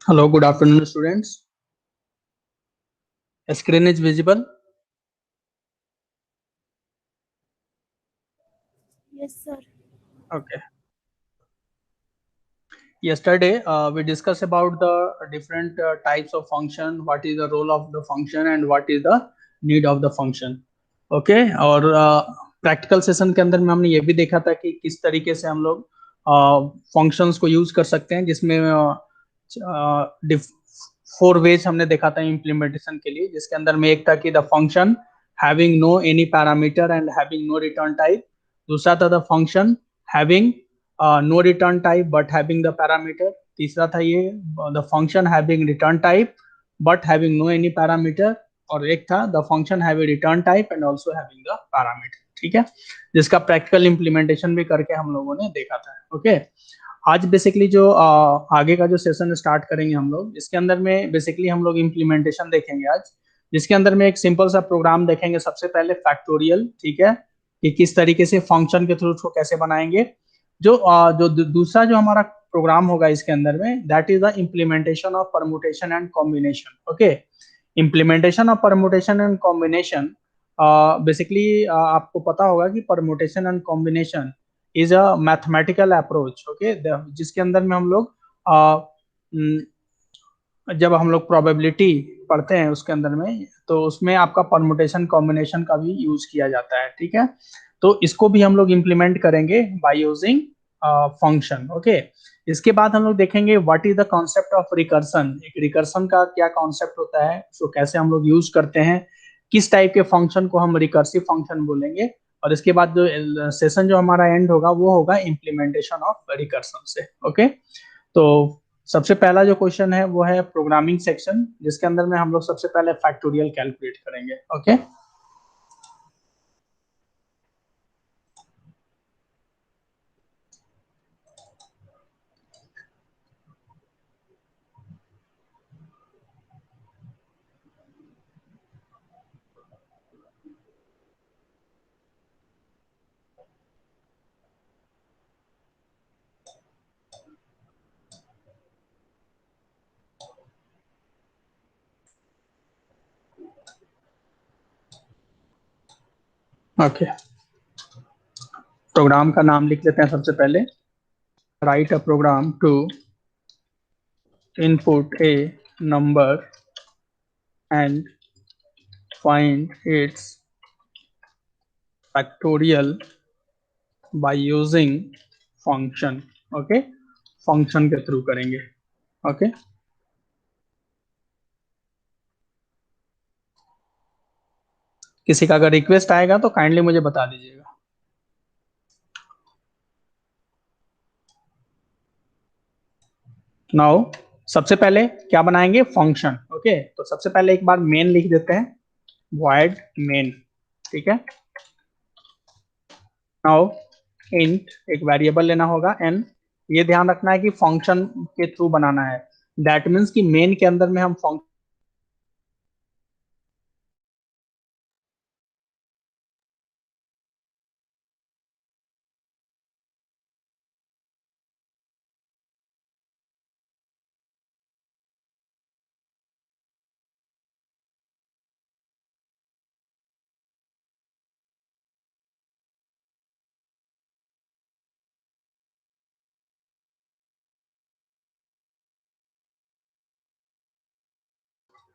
Hello, good afternoon, students. Screen is visible. Yes, sir. Okay. Yesterday, we discussed about the different types of function, what is the role of the function and what is the need of the function. Okay. और practical session के अंदर में हमने ये भी देखा था कि किस तरीके से हम लोग फंक्शंस को यूज कर सकते हैं, जिसमें 4 वेज हमने देखा था इम्प्लीमेंटेशन के लिए, जिसके अंदर में एक था कि the function having no any parameter and having no return type. दूसरा था the function having no return type but having the parameter. तीसरा था ये the function having return type but having no any parameter. और एक था the function having return type and also having the parameter. ठीक है, जिसका प्रैक्टिकल इंप्लीमेंटेशन भी करके हम लोगों ने देखा था। ओके। आज बेसिकली जो आगे का जो सेशन स्टार्ट करेंगे हम लोग, इसके अंदर में बेसिकली हम लोग इम्प्लीमेंटेशन देखेंगे आज, जिसके अंदर में एक सिंपल सा प्रोग्राम देखेंगे। सबसे पहले फैक्टोरियल, ठीक है, कि किस तरीके से फंक्शन के थ्रू उसको कैसे बनाएंगे। जो दूसरा जो हमारा प्रोग्राम होगा इसके अंदर में, that is the implementation of permutation and combination. Okay, implementation of permutation and combination. Basically आपको पता होगा कि permutation and combination is a mathematical approach. Okay, जिसके अंदर में हम लोग जब हम लोग प्रोबेबिलिटी पढ़ते हैं उसके अंदर में, तो उसमें आपका परमुटेशन कॉम्बिनेशन का भी यूज किया जाता है। ठीक है, तो इसको भी हम लोग इम्प्लीमेंट करेंगे बाय यूजिंग फंक्शन। ओके, इसके बाद हम लोग देखेंगे what is the concept of recursion. एक रिकर्सन का क्या कॉन्सेप्ट होता है, उसको कैसे हम लोग यूज करते हैं, किस टाइप के फंक्शन को हम रिकर्सिव फंक्शन बोलेंगे। और इसके बाद जो सेशन जो हमारा एंड होगा वो होगा इम्प्लीमेंटेशन ऑफ रिकर्सन से। ओके, तो सबसे पहला जो क्वेश्चन है वो है प्रोग्रामिंग सेक्शन, जिसके अंदर में हम लोग सबसे पहले फैक्टोरियल कैलकुलेट करेंगे। ओके, ओके, प्रोग्राम का नाम लिख लेते हैं सबसे पहले। Write a program to input a number and find its factorial by using function. Okay, function के थ्रू करेंगे। ओके, किसी का अगर रिक्वेस्ट आएगा तो काइंडली मुझे बता दीजिएगा। नाउ सबसे पहले क्या बनाएंगे, फंक्शन। ओके, तो सबसे पहले एक बार मेन लिख देते हैं, void main। ठीक है, नाउ इंट एक वेरिएबल लेना होगा n। ये ध्यान रखना है कि फंक्शन के थ्रू बनाना है। दैट मीन्स कि मेन के अंदर में हम फंक्शन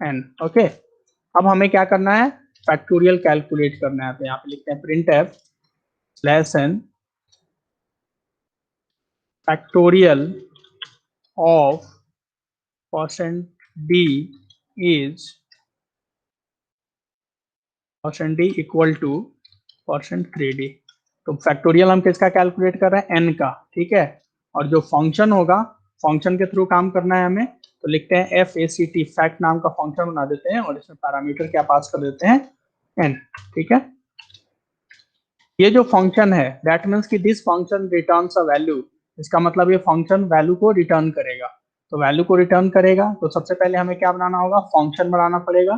n। ओके, अब हमें क्या करना है, फैक्टोरियल कैलकुलेट करना है। तो यहाँ पे लिखते हैं print F slash n factorial of percent d is percent d equal two percent 3d। तो फैक्टोरियल हम किसका कैलकुलेट कर रहे हैं, n का। ठीक है, और जो फंक्शन होगा, फंक्शन के थ्रू काम करना है हमें, तो लिखते हैं FACT, फैक्ट नाम का फंक्शन बना देते हैं और इसमें पैरामीटर क्या पास कर देते हैं, n। ठीक है, ये जो फंक्शन है दैट मीन्स कि this function returns a value. इसका मतलब ये फंक्शन वैल्यू को रिटर्न करेगा। तो वैल्यू को रिटर्न करेगा तो सबसे पहले हमें क्या बनाना होगा, फंक्शन बनाना पड़ेगा।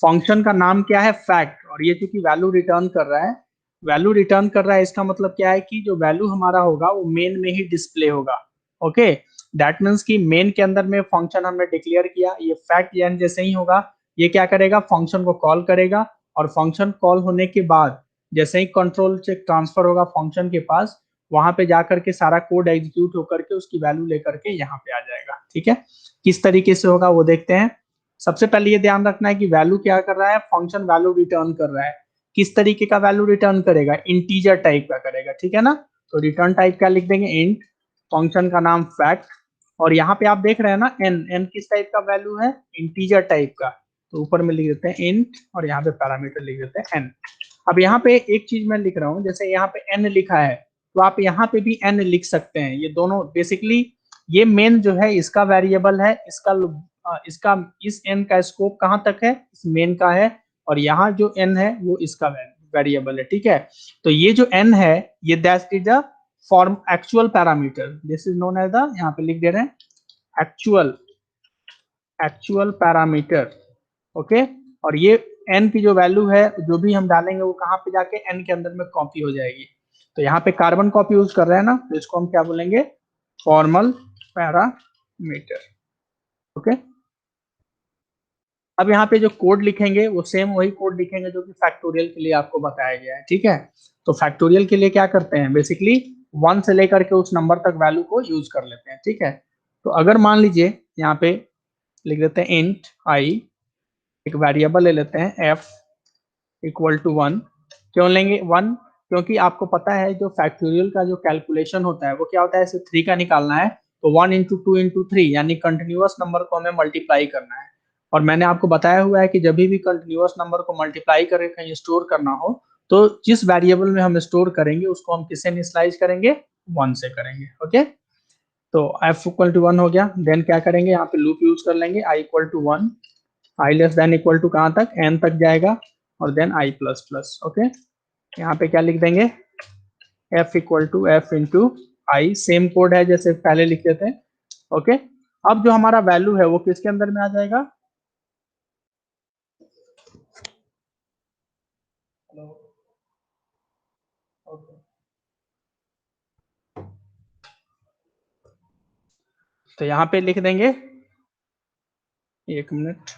फंक्शन का नाम क्या है, फैक्ट। और ये चूंकि वैल्यू रिटर्न कर रहा है, वैल्यू रिटर्न कर रहा है, इसका मतलब क्या है कि जो वैल्यू हमारा होगा वो मेन में ही डिस्प्ले होगा। ओके, दैट मीन्स कि मेन के अंदर में फंक्शन हमने डिक्लेयर किया, ये फैक्ट एन जैसे ही होगा, ये क्या करेगा, फंक्शन को कॉल करेगा, और फंक्शन कॉल होने के बाद जैसे ही कंट्रोल चेक ट्रांसफर होगा फंक्शन के पास, वहां पे जाकर के सारा कोड एग्जीक्यूट होकर के उसकी वैल्यू लेकर के यहाँ पे आ जाएगा। ठीक है, किस तरीके से होगा वो देखते हैं। सबसे पहले ये ध्यान रखना है कि वैल्यू क्या कर रहा है, फंक्शन वैल्यू रिटर्न कर रहा है। किस तरीके का वैल्यू रिटर्न करेगा, इंटीजर टाइप का करेगा। ठीक है ना, तो रिटर्न टाइप क्या लिख देंगे, इंट, फंक्शन का नाम फैक्ट, और यहाँ पे आप देख रहे हैं ना एन, एन किस टाइप का वैल्यू है, इंटीजर टाइप का, तो ऊपर में लिख देते हैं इंट, और यहाँ पे पैरामीटर लिख देते हैं एन। अब यहाँ पे एक चीज मैं लिख रहा हूँ, जैसे यहाँ पे एन लिखा है तो आप यहाँ पे भी एन लिख सकते हैं। ये दोनों बेसिकली, ये मेन जो है इसका वेरिएबल है, इसका इस एन का स्कोप कहाँ तक है, इस मेन का है, और यहाँ जो एन है वो इसका वेरिएबल है। ठीक है, तो ये जो एन है ये that is the form actual parameter, this is known as the, यहाँ पे लिख दे रहे हैं एक्चुअल पैरामीटर। ओके, और ये n की जो वैल्यू है जो भी हम डालेंगे वो कहाँ पे जाके n के अंदर में कॉपी हो जाएगी। तो यहाँ पे कार्बन कॉपी यूज कर रहे हैं ना, तो इसको हम क्या बोलेंगे, फॉर्मल पैरामीटर। ओके, अब यहाँ पे जो कोड लिखेंगे वो सेम वही कोड लिखेंगे जो कि फैक्टोरियल के लिए आपको बताया गया है। ठीक है, तो फैक्टोरियल के लिए क्या करते हैं, बेसिकली 1 से लेकर के उस नंबर तक वैल्यू को यूज कर लेते हैं। ठीक है, तो अगर मान लीजिए यहाँ पे लिख देते हैं इंट आई, एक वेरिएबल ले लेते हैं f इक्वल टू 1। क्यों लेंगे 1, क्योंकि आपको पता है जो फैक्टोरियल का जो कैलकुलेशन होता है वो क्या होता है, इसे 3 का निकालना है, तो 1 इंटू 2 इंटू 3 यानी कंटिन्यूअस नंबर को हमें मल्टीप्लाई करना है। और मैंने आपको बताया हुआ है कि जब भी कंटिन्यूअस नंबर को मल्टीप्लाई करके कहीं स्टोर करना हो तो जिस वेरिएबल में हम स्टोर करेंगे उसको हम किससे इनिशियलाइज करेंगे, 1 से करेंगे। ओके, तो f इक्वल टू 1 हो गया, देन क्या करेंगे, यहाँ पे लूप यूज कर लेंगे, i equal to 1, i less than equal to कहाँ तक, n तक जाएगा, और then i plus plus. Okay, यहाँ पे क्या लिख देंगे, f equal to f into i, same code है जैसे पहले लिखे थे। ओके, अब जो हमारा वैल्यू है वो किसके अंदर में आ जाएगा, तो यहाँ पे लिख देंगे, एक मिनट,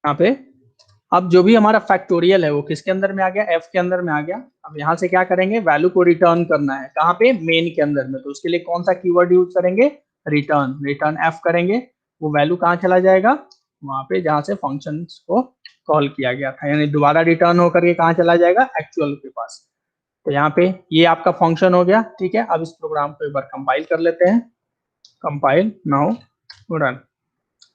यहाँ पे अब जो भी हमारा फैक्टोरियल है वो किसके अंदर में आ गया, एफ के अंदर में आ गया। अब यहाँ से क्या करेंगे, वैल्यू को रिटर्न करना है, कहाँ पे, मेन के अंदर में, तो उसके लिए कौन सा कीवर्ड यूज करेंगे, रिटर्न, रिटर्न एफ करेंगे, वो वैल्यू कहाँ चला जाएगा, वहां पे जहाँ से फंक्शन को कॉल किया गया था, यानी दोबारा रिटर्न होकर के कहाँ चला जाएगा, एक्चुअल के पास। तो यहाँ पे ये आपका फंक्शन हो गया। ठीक है, अब इस प्रोग्राम को एक बार कंपाइल कर लेते हैं, कंपाइल नाउ रन।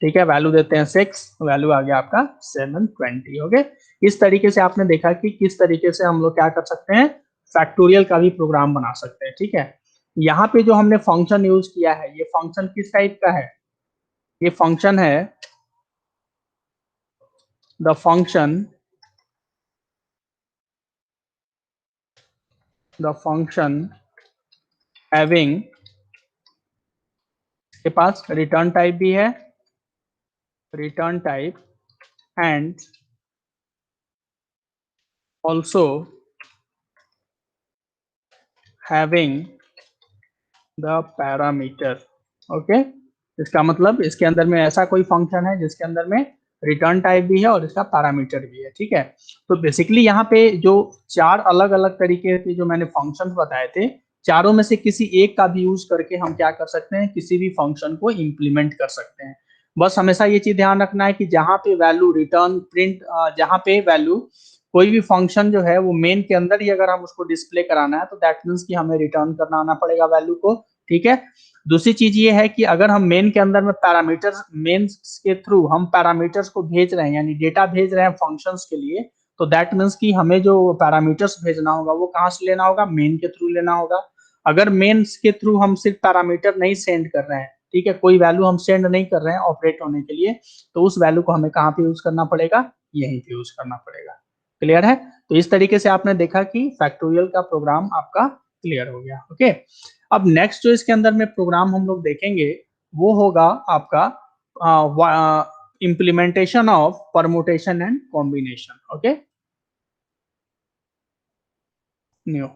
ठीक है, वैल्यू देते हैं 6, वैल्यू आ गया आपका 720। ओके, इस तरीके से आपने देखा कि किस तरीके से हम लोग क्या कर सकते हैं, फैक्टोरियल का भी प्रोग्राम बना सकते हैं। ठीक है, यहाँ पे जो हमने फंक्शन यूज किया है ये फंक्शन किस टाइप का है, ये फंक्शन है द फंक्शन हैविंग, के पास रिटर्न टाइप भी है, return type, and also having the parameter. Okay, इसका मतलब इसके अंदर में ऐसा कोई फंक्शन है जिसके अंदर में रिटर्न टाइप भी है और इसका पैरामीटर भी है। ठीक है, तो बेसिकली यहाँ पे जो 4 अलग अलग तरीके के जो मैंने फंक्शंस बताए थे, चारों में से किसी एक का भी यूज करके हम क्या कर सकते हैं, किसी भी फंक्शन को इम्प्लीमेंट कर सकते हैं। बस हमेशा ये चीज ध्यान रखना है कि जहाँ पे वैल्यू रिटर्न प्रिंट, जहाँ पे वैल्यू कोई भी फंक्शन जो है वो मेन के अंदर ही अगर हम उसको डिस्प्ले कराना है तो दैट मीन्स कि हमें रिटर्न करना आना पड़ेगा वैल्यू को। ठीक है, दूसरी चीज ये है कि अगर हम मेन के अंदर में पैरामीटर्स, मेन के थ्रू हम पैरामीटर्स को भेज रहे हैं यानी डेटा भेज रहे हैं फंक्शंस के लिए, तो दैट मीन्स कि हमें जो पैरामीटर्स भेजना होगा वो कहाँ से लेना होगा, मेन के थ्रू लेना होगा। अगर मेन के थ्रू हम सिर्फ पैरामीटर नहीं सेंड कर रहे हैं, ठीक है, कोई वैल्यू हम सेंड नहीं कर रहे हैं ऑपरेट होने के लिए, तो उस वैल्यू को हमें कहाँ पे यूज करना पड़ेगा, यहीं पे यूज करना पड़ेगा। क्लियर है? तो इस तरीके से आपने देखा कि फैक्टोरियल का प्रोग्राम आपका क्लियर हो गया। ओके, अब नेक्स्ट जो इसके अंदर में प्रोग्राम हम लोग देखेंगे वो होगा आपका implementation of permutation and combination. Okay, new,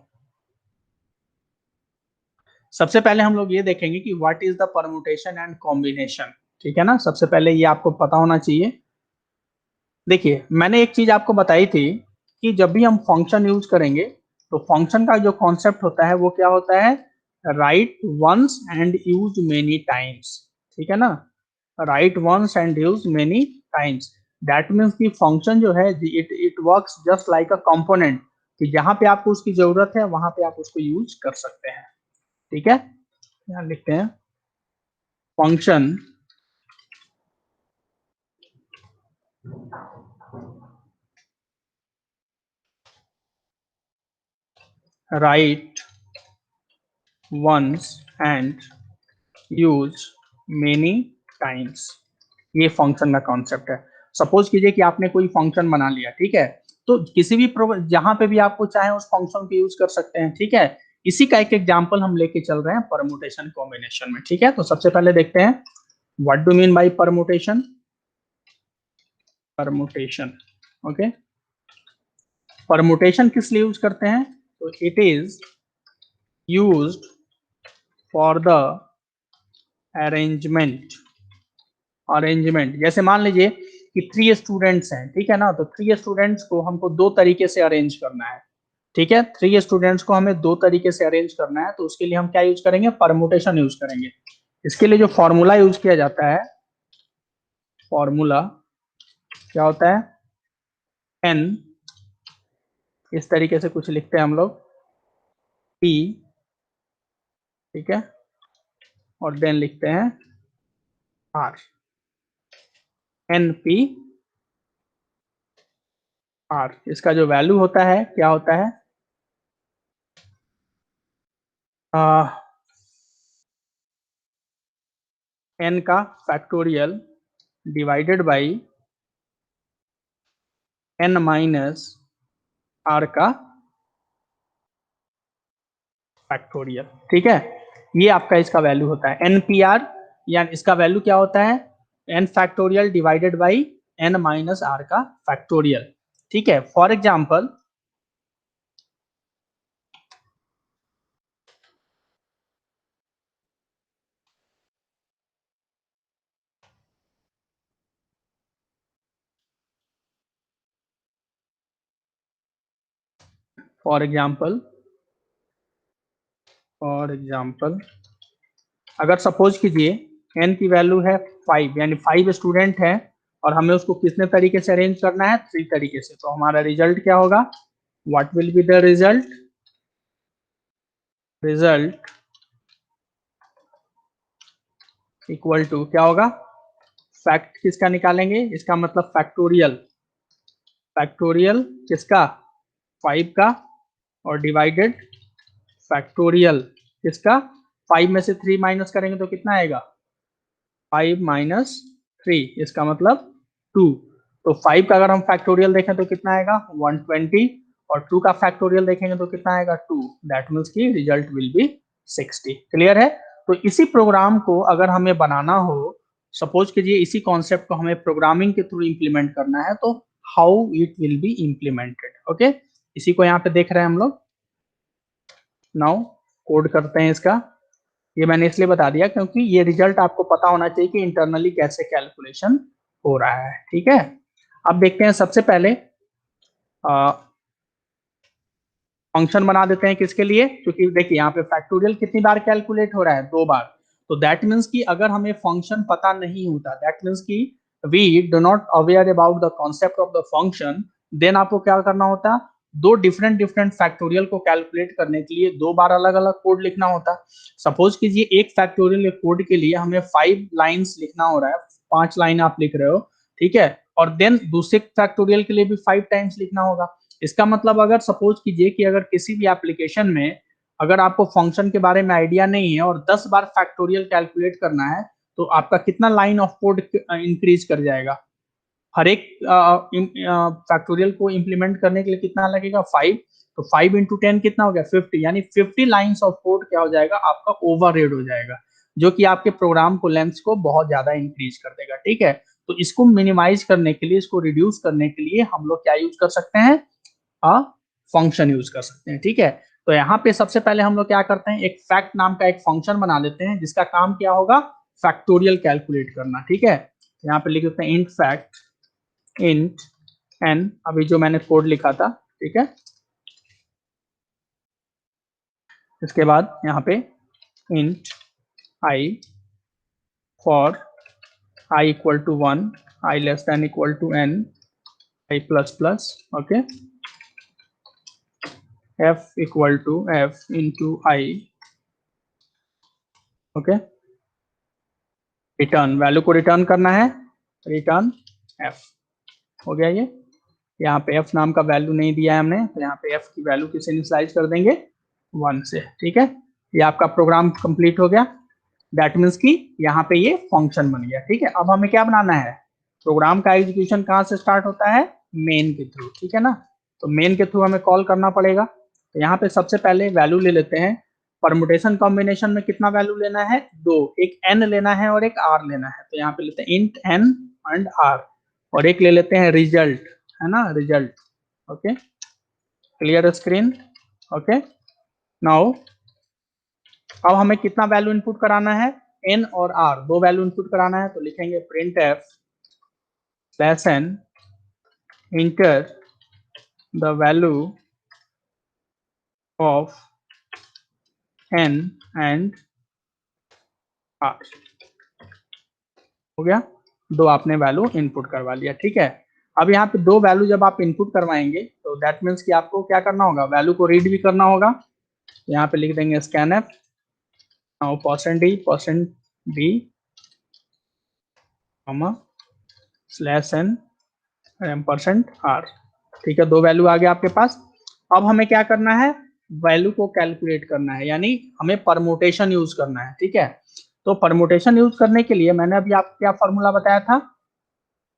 सबसे पहले हम लोग ये देखेंगे कि what is the permutation and combination. ठीक है ना, सबसे पहले ये आपको पता होना चाहिए। देखिए, मैंने एक चीज आपको बताई थी कि जब भी हम फंक्शन यूज करेंगे तो फंक्शन का जो कॉन्सेप्ट होता है वो क्या होता है, write once and use many times. ठीक है ना, write once and use many times. That means कि फंक्शन जो है it it works just like a component, कि जहां पे आपको उसकी जरूरत है वहां पे आप उसको यूज कर सकते हैं। ठीक है, यहाँ लिखते हैं function write once and use many times, ये फंक्शन का कॉन्सेप्ट है। सपोज कीजिए कि आपने कोई फंक्शन बना लिया, ठीक है, तो किसी भी जहां पे भी आपको चाहे उस फंक्शन को यूज कर सकते हैं। ठीक है, इसी का एक एग्जांपल हम लेके चल रहे हैं परमुटेशन कॉम्बिनेशन में। ठीक है, तो सबसे पहले देखते हैं what do mean by permutation. Permutation, okay, permutation किस लिए यूज करते हैं, तो it is used for the arrangement. Arrangement, जैसे मान लीजिए कि 3 स्टूडेंट्स हैं, ठीक है ना, तो 3 स्टूडेंट्स को हमको दो तरीके से अरेंज करना है। ठीक है, 3 स्टूडेंट्स को हमें दो तरीके से अरेंज करना है, तो उसके लिए हम क्या यूज करेंगे, परमुटेशन यूज करेंगे। इसके लिए जो फॉर्मूला यूज किया जाता है, फॉर्मूला क्या होता है, एन, इस तरीके से कुछ लिखते हैं हम लोग, पी, ठीक है, और देन लिखते हैं आर, एन पी आर। इसका जो वैल्यू होता है क्या होता है, एन का factorial divided by n minus r का फैक्टोरियल। ठीक है, ये आपका इसका वैल्यू होता है एनपीआर, या इसका वैल्यू क्या होता है, n factorial divided by n minus r का फैक्टोरियल। ठीक है, for example, for example, for example, अगर सपोज कीजिए एन की वैल्यू है 5, यानी 5 स्टूडेंट है, और हमें उसको कितने तरीके से अरेंज करना है, 3 तरीके से, तो हमारा रिजल्ट क्या होगा, what will be the result, result equal to क्या होगा, फैक्ट किसका निकालेंगे, इसका मतलब फैक्टोरियल, फैक्टोरियल किसका, 5 का, और डिवाइडेड फैक्टोरियल किसका, 5 में से 3 माइनस करेंगे तो कितना आएगा, 5 - 3, इसका मतलब 2। तो 5 का अगर हम फैक्टोरियल देखें तो कितना आएगा, 120, और 2 का फैक्टोरियल देखेंगे तो कितना आएगा, 2। दैट मीन्स की रिजल्ट विल बी 60। क्लियर है? तो इसी प्रोग्राम को अगर हमें बनाना हो, सपोज कीजिए इसी कॉन्सेप्ट को हमें प्रोग्रामिंग के थ्रू इंप्लीमेंट करना है, तो how it will be implemented. Okay, इसी को यहाँ पे देख रहे हैं हम लोग। नाउ कोड करते हैं इसका। ये मैंने इसलिए बता दिया क्योंकि ये रिजल्ट आपको पता होना चाहिए कि इंटरनली कैसे कैलकुलेशन हो रहा है। ठीक है, अब देखते हैं सबसे पहले फंक्शन बना देते हैं किसके लिए, क्योंकि देखिए यहाँ पे फैक्टोरियल कितनी बार कैलकुलेट हो रहा है, 2 बार। तो दैट मीन्स कि अगर हमें फंक्शन पता नहीं होता, दैट मीन्स कि we do not aware about the concept of the function, then आपको क्या करना होता, दो डिफरेंट डिफरेंट फैक्टोरियल को कैलकुलेट करने के लिए 2 बार अलग अलग कोड लिखना होता। सपोज कीजिए एक फैक्टोरियल कोड के लिए हमें 5 लाइन्स लिखना हो रहा है, 5 लाइन आप लिख रहे हो, ठीक है, और देन दूसरे फैक्टोरियल के लिए भी 5 टाइम्स लिखना होगा। इसका मतलब अगर सपोज कीजिए कि अगर किसी भी एप्लीकेशन में अगर आपको फंक्शन के बारे में आइडिया नहीं है और 10 बार फैक्टोरियल कैलकुलेट करना है, तो आपका कितना लाइन ऑफ कोड इंक्रीज कर जाएगा, हर एक फैक्टोरियल को इम्प्लीमेंट करने के लिए कितना लगेगा 5, तो 5 इंटू 10 कितना हो गया 50, यानी 50 लाइन्स ऑफ कोड क्या हो जाएगा आपका ओवररेड हो जाएगा, जो कि आपके प्रोग्राम को लेंथ को बहुत ज्यादा इंक्रीज कर देगा। ठीक है, तो इसको मिनिमाइज करने के लिए, इसको रिड्यूस करने के लिए हम लोग क्या यूज कर सकते हैं, अ फंक्शन यूज कर सकते हैं। ठीक है, तो यहाँ पे सबसे पहले हम लोग क्या करते हैं, एक फैक्ट नाम का एक फंक्शन बना लेते हैं जिसका काम क्या होगा, फैक्टोरियल कैलकुलेट करना। ठीक है, यहाँ पे लिख देते हैं इंट फैक्ट इंट एन, अभी जो मैंने कोड लिखा था। ठीक है, इसके बाद यहाँ पे int i for i equal to 1, i less than equal to n, i plus plus, okay, f equal to f into i, okay, return, value को रिटर्न करना है, रिटर्न एफ। हो गया ये, यहाँ पे एफ नाम का वैल्यू नहीं दिया है हमने, तो यहाँ पे एफ की वैल्यू किसे इनिशियलाइज कर देंगे 1 से। ठीक है, ये आपका प्रोग्राम कंप्लीट हो गया। दैट मीन्स कि यहाँ पे ये फंक्शन बन गया। ठीक है, अब हमें क्या बनाना है, प्रोग्राम का एग्जीक्यूशन कहाँ से स्टार्ट होता है, मेन के थ्रू। ठीक है ना, तो मेन के थ्रू हमें कॉल करना पड़ेगा। तो यहाँ पे सबसे पहले वैल्यू ले लेते हैं, परमुटेशन कॉम्बिनेशन में कितना वैल्यू लेना है, 2, एक n लेना है और एक r लेना है। तो यहाँ पे लेते हैं इंट n एंड r, और एक ले लेते हैं रिजल्ट, है ना, result. Okay, clear screen. Okay, now अब हमें कितना वैल्यू इनपुट कराना है, n और r, दो वैल्यू इनपुट कराना है। तो लिखेंगे print F slash n inter the value of n and r। हो गया, दो आपने वैल्यू इनपुट करवा लिया। ठीक है, अब यहाँ पे दो वैल्यू जब आप इनपुट करवाएंगे तो दैट मीन्स कि आपको क्या करना होगा, वैल्यू को रीड भी करना होगा। तो यहाँ पे लिख देंगे scan F, now %d slash n %r। ठीक है, दो वैल्यू आ गया आपके पास। अब हमें क्या करना है, वैल्यू को कैलकुलेट करना है, यानी हमें परमुटेशन यूज करना है। ठीक है, तो परमुटेशन यूज करने के लिए मैंने अभी आपको क्या फॉर्मूला बताया था,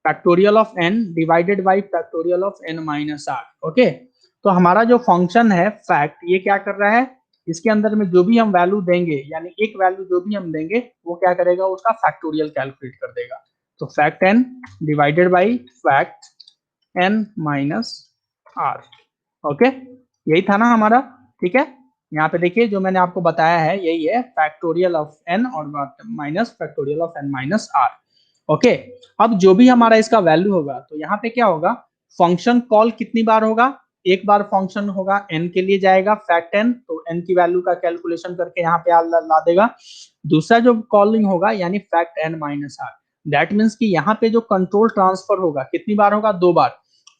factorial of n divided by factorial of n minus r। Okay, तो हमारा जो फंक्शन है फैक्ट, ये क्या कर रहा है, इसके अंदर में जो भी हम वैल्यू देंगे, यानी एक वैल्यू जो भी हम देंगे वो क्या करेगा, उसका फैक्टोरियल कैलकुलेट कर देगा। तो fact n divided by fact n minus r। Okay, यही था ना हमारा। ठीक है, यहाँ पे देखिए जो मैंने आपको बताया है यही है, फैक्टोरियल ऑफ n और minus factorial of n minus r। Okay, अब जो भी हमारा इसका वैल्यू होगा, तो यहाँ पे क्या होगा, फंक्शन कॉल कितनी बार होगा, एक बार फंक्शन होगा n के लिए जाएगा फैक्ट n, तो n की वैल्यू का कैलकुलेशन करके यहाँ पे ला देगा। दूसरा जो कॉलिंग होगा यानी fact n minus r, that means कि यहाँ पे जो कंट्रोल ट्रांसफर होगा कितनी बार होगा, दो बार।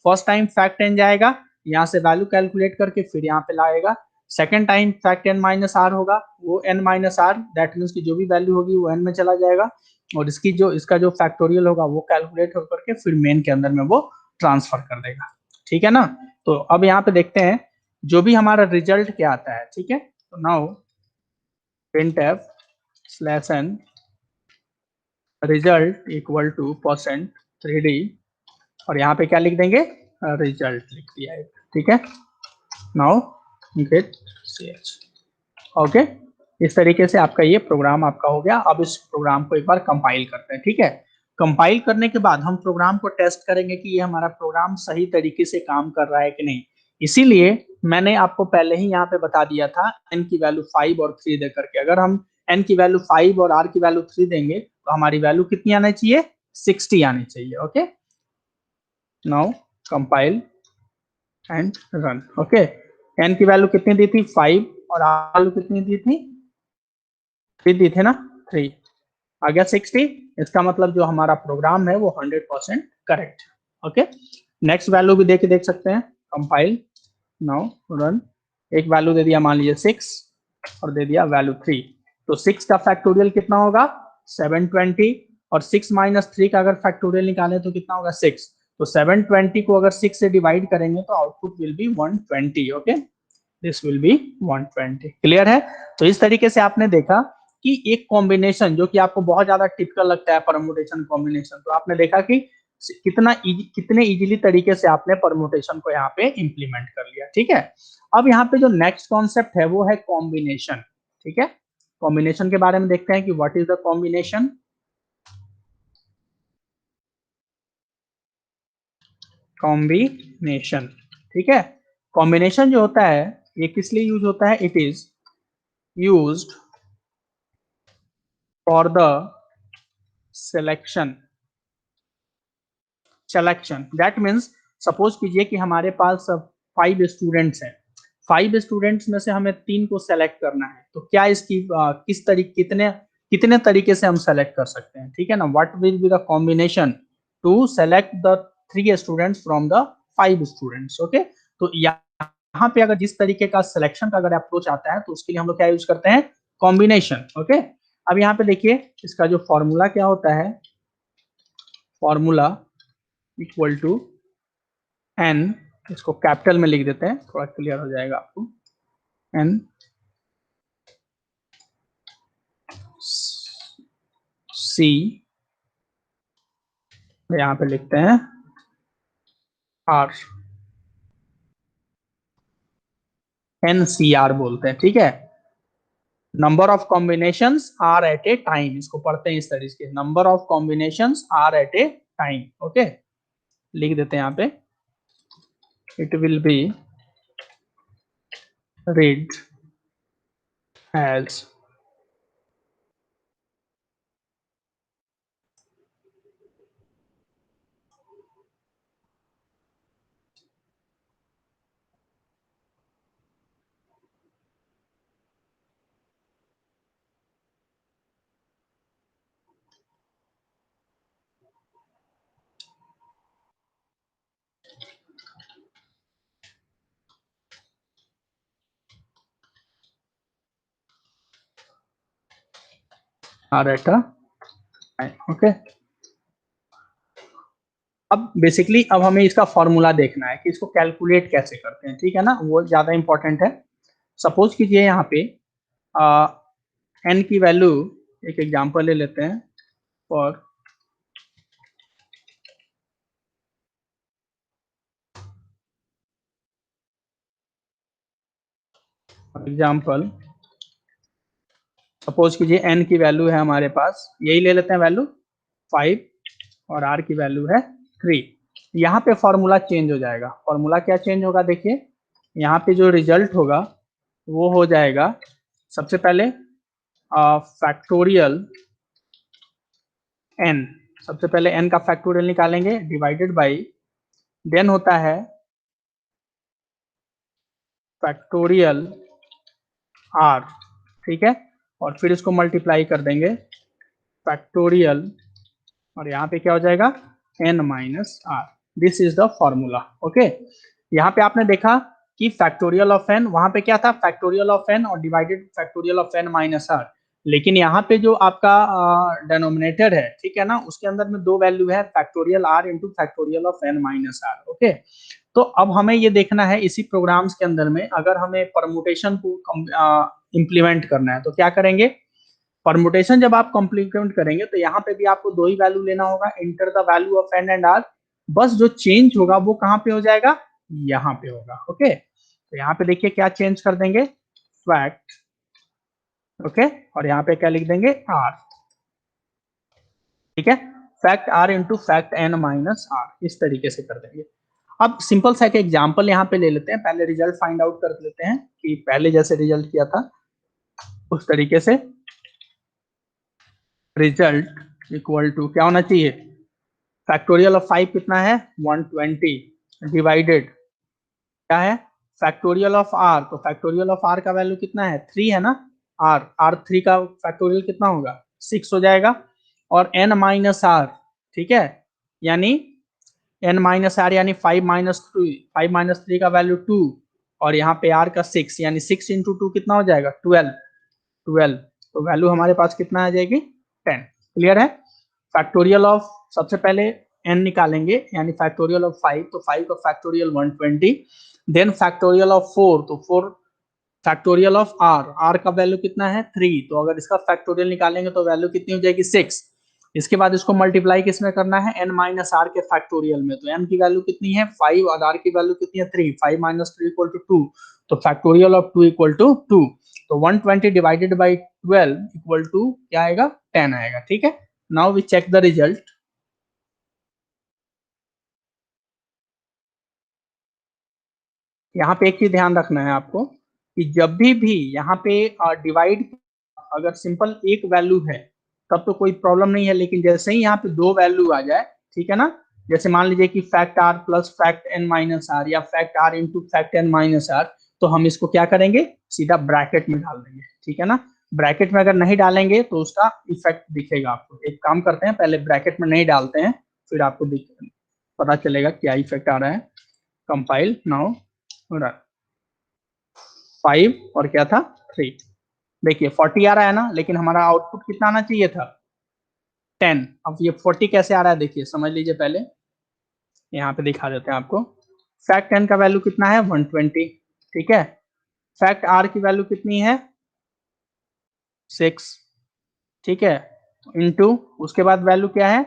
फर्स्ट टाइम फैक्ट n जाएगा, यहाँ से वैल्यू कैलकुलेट करके फिर यहाँ पे लाएगा। Second time fact n minus r होगा, वो n minus r, that means की जो भी वैल्यू होगी वो n में चला जाएगा, और इसका जो फैक्टोरियल होगा वो कैलकुलेट होकर के फिर मेन के अंदर में वो ट्रांसफर कर देगा। ठीक है ना, तो अब यहाँ पे देखते हैं जो भी हमारा रिजल्ट क्या आता है। ठीक है, तो now print F slash n result equal to %3d, और यहाँ पे क्या लिख देंगे, रिजल्ट लिख दिया है। ठीक है, नाउ गेट ch। ओके, इस तरीके से आपका ये प्रोग्राम आपका हो गया। अब इस प्रोग्राम को एक बार कंपाइल करते हैं। ठीक है, कंपाइल करने के बाद हम प्रोग्राम को टेस्ट करेंगे कि ये हमारा प्रोग्राम सही तरीके से काम कर रहा है कि नहीं। इसीलिए मैंने आपको पहले ही यहाँ पे बता दिया था n की वैल्यू 5 और 3 दे करके, अगर हम n की वैल्यू 5 और r की वैल्यू 3 देंगे तो हमारी वैल्यू कितनी आनी चाहिए, 60 आनी चाहिए। Okay, now compile and run. Okay, n की वैल्यू कितनी दी थी 5 और r वैल्यू कितनी दी थी 3 दी थे ना, 3 आ गया 60। इसका मतलब जो हमारा प्रोग्राम है वो 100% करेक्ट है। ओके, नेक्स्ट वैल्यू भी देख सकते हैं, कंपाइल नाउ रन। एक वैल्यू दे दिया मान लीजिए 6 और दे दिया वैल्यू 3, तो 6 का फैक्टोरियल कितना होगा 720, और 6 माइनस 3 का अगर फैक्टोरियल निकाले तो कितना होगा 6, तो 720 को अगर 6 से डिवाइड करेंगे तो output will be 120। Okay, this will be 120। Clear है, तो इस तरीके से आपने देखा कि एक कॉम्बिनेशन जो कि आपको बहुत ज्यादा टिपिकल लगता है परमुटेशन कॉम्बिनेशन, तो आपने देखा कि कितने इजीली तरीके से आपने परमुटेशन को यहाँ पे इंप्लीमेंट कर लिया। ठीक है, अब यहाँ पे जो नेक्स्ट कॉन्सेप्ट है वो है कॉम्बिनेशन। ठीक है, कॉम्बिनेशन के बारे में देखते हैं कि what is the combination. Combination, ठीक है, कॉम्बिनेशन जो होता है ये किस लिए यूज होता है? It is used for the selection that means, suppose कीजिए कि हमारे पास 5 स्टूडेंट्स हैं, 5 स्टूडेंट्स में से हमें 3 को सेलेक्ट करना है, तो क्या इसकी किस तरीके कितने कितने तरीके से हम सेलेक्ट कर सकते हैं? ठीक है ना, what will be the combination to select the 3 students from the 5 students. Okay, तो यहाँ पे अगर जिस तरीके का सिलेक्शन का अगर अप्रोच आता है तो उसके लिए हम लोग क्या यूज करते हैं? कॉम्बिनेशन। ओके, अब यहाँ पे देखिए इसका जो फॉर्मूला क्या होता है, फॉर्मूला इक्वल टू एन, इसको कैपिटल में लिख देते हैं, थोड़ा क्लियर हो जाएगा आपको। एन सी, यहाँ पे लिखते हैं आर, NCR बोलते हैं। ठीक है, number of combinations are at a time, इसको पढ़ते हैं इस तरीके से, number of combinations are at a time. Okay, लिख देते हैं यहाँ पे, it will be read as r at a time। Okay, अब बेसिकली अब हमें इसका फॉर्मूला देखना है कि इसको कैलकुलेट कैसे करते हैं। ठीक है ना, वो ज्यादा इंपॉर्टेंट है। सपोज कीजिए यहाँ पे एन की वैल्यू, एक एग्जांपल ले लेते हैं, फॉर एग्जांपल, सपोज कीजिए एन की वैल्यू है हमारे पास, यही ले लेते हैं वैल्यू 5 और आर की वैल्यू है 3। यहाँ पे फॉर्मूला चेंज हो जाएगा। फॉर्मूला क्या चेंज होगा? देखिए यहाँ पे जो रिजल्ट होगा वो हो जाएगा, सबसे पहले फैक्टोरियल एन, सबसे पहले एन का फैक्टोरियल निकालेंगे, डिवाइडेड बाई, देन होता है फैक्टोरियल आर। ठीक है, और फिर इसको मल्टीप्लाई कर देंगे फैक्टोरियल, और यहाँ पे क्या हो जाएगा? n minus r. This is the formula. Okay, यहाँ पे आपने देखा कि फैक्टोरियल ऑफ n, वहां पे क्या था? फैक्टोरियल ऑफ n और divided factorial of n minus r. लेकिन यहाँ पे जो आपका डेनोमिनेटर है, ठीक है ना, उसके अंदर में 2 वैल्यू है, factorial r into factorial of n minus r. Okay, तो अब हमें ये देखना है इसी प्रोग्राम्स के अंदर में, अगर हमें परमुटेशन को इम्प्लीमेंट करना है तो क्या करेंगे? परमुटेशन जब आप कॉम्प्लीमेंट करेंगे तो यहाँ पे भी आपको 2 ही वैल्यू लेना होगा, enter the value of n and r, बस जो चेंज होगा वो कहाँ पे हो जाएगा? यहाँ पे होगा। ओके, तो यहाँ पे देखिए क्या चेंज कर देंगे? फैक्ट, ओके, और यहाँ पे क्या लिख देंगे? आर। ठीक है, fact are into fact N minus r, इस तरीके से कर देंगे। अब सिंपल सा एक एग्जाम्पल यहाँ पे ले लेते हैं, पहले रिजल्ट फाइंड आउट कर लेते हैं कि पहले जैसे रिजल्ट किया था उस तरीके से। रिजल्ट इक्वल टू क्या होना चाहिए? फैक्टोरियल ऑफ 5 कितना है? 120, डिवाइडेड क्या है? फैक्टोरियल ऑफ आर, तो फैक्टोरियल ऑफ आर का वैल्यू कितना है? 3 है ना, आर 3 का फैक्टोरियल कितना होगा? 6 हो जाएगा, और एन माइनस आर, ठीक है, यानी एन माइनस आर यानी 5 - 3, 5 - 3 का वैल्यू 2, और यहाँ पे आर का 6, यानी 6 इंटू 2 कितना हो जाएगा? 12, तो वैल्यू हमारे पास कितना आ जाएगी? 10। क्लियर है? फैक्टोरियल ऑफ, सबसे पहले n निकालेंगे, यानी फैक्टोरियल ऑफ 5, तो 5 का फैक्टोरियल 120, देन फैक्टोरियल ऑफ 4, तो 4 फैक्टोरियल ऑफ r, r का वैल्यू कितना है? 3, तो अगर इसका फैक्टोरियल निकालेंगे तो वैल्यू कितनी हो जाएगी? 6, इसके बाद इसको मल्टीप्लाई किसमें करना है, n माइनस आर के फैक्टोरियल में। तो n की वैल्यू कितनी है 5 और r की वैल्यू कितनी है 3, 5 माइनस 3 इक्वल टू 2, तो फैक्टोरियल ऑफ 2 इक्वल टू 2, तो 120 डिवाइडेड बाई 12 इक्वल टू क्या आएगा 10 आएगा। ठीक है, now we check the result. यहाँ पे एक चीज ध्यान रखना है आपको कि जब भी यहाँ पे डिवाइड अगर सिंपल एक वैल्यू है तब तो कोई प्रॉब्लम नहीं है, लेकिन जैसे ही यहाँ पे दो वैल्यू आ जाए, ठीक है ना, जैसे मान लीजिए कि fact R plus fact N minus R या fact are into fact N minus R, तो हम इसको क्या करेंगे सीधा ब्रैकेट में डाल देंगे। ठीक है ना, ब्रैकेट में अगर नहीं डालेंगे तो उसका इफेक्ट दिखेगा आपको। एक काम करते हैं, पहले ब्रैकेट में नहीं डालते हैं, फिर आपको पता चलेगा क्या इफेक्ट आ रहा है। कंपाइल नाउ, 5 और क्या था 3, देखिए 40 आ रहा है ना, लेकिन हमारा आउटपुट कितना आना चाहिए था 10। अब ये 40 कैसे आ रहा है देखिए, समझ लीजिए पहले, यहाँ पे दिखा देते हैं आपको। फैक्ट n का वैल्यू कितना है 120, ठीक है, फैक्ट r की वैल्यू कितनी है 6, ठीक है, इनटू उसके बाद वैल्यू क्या है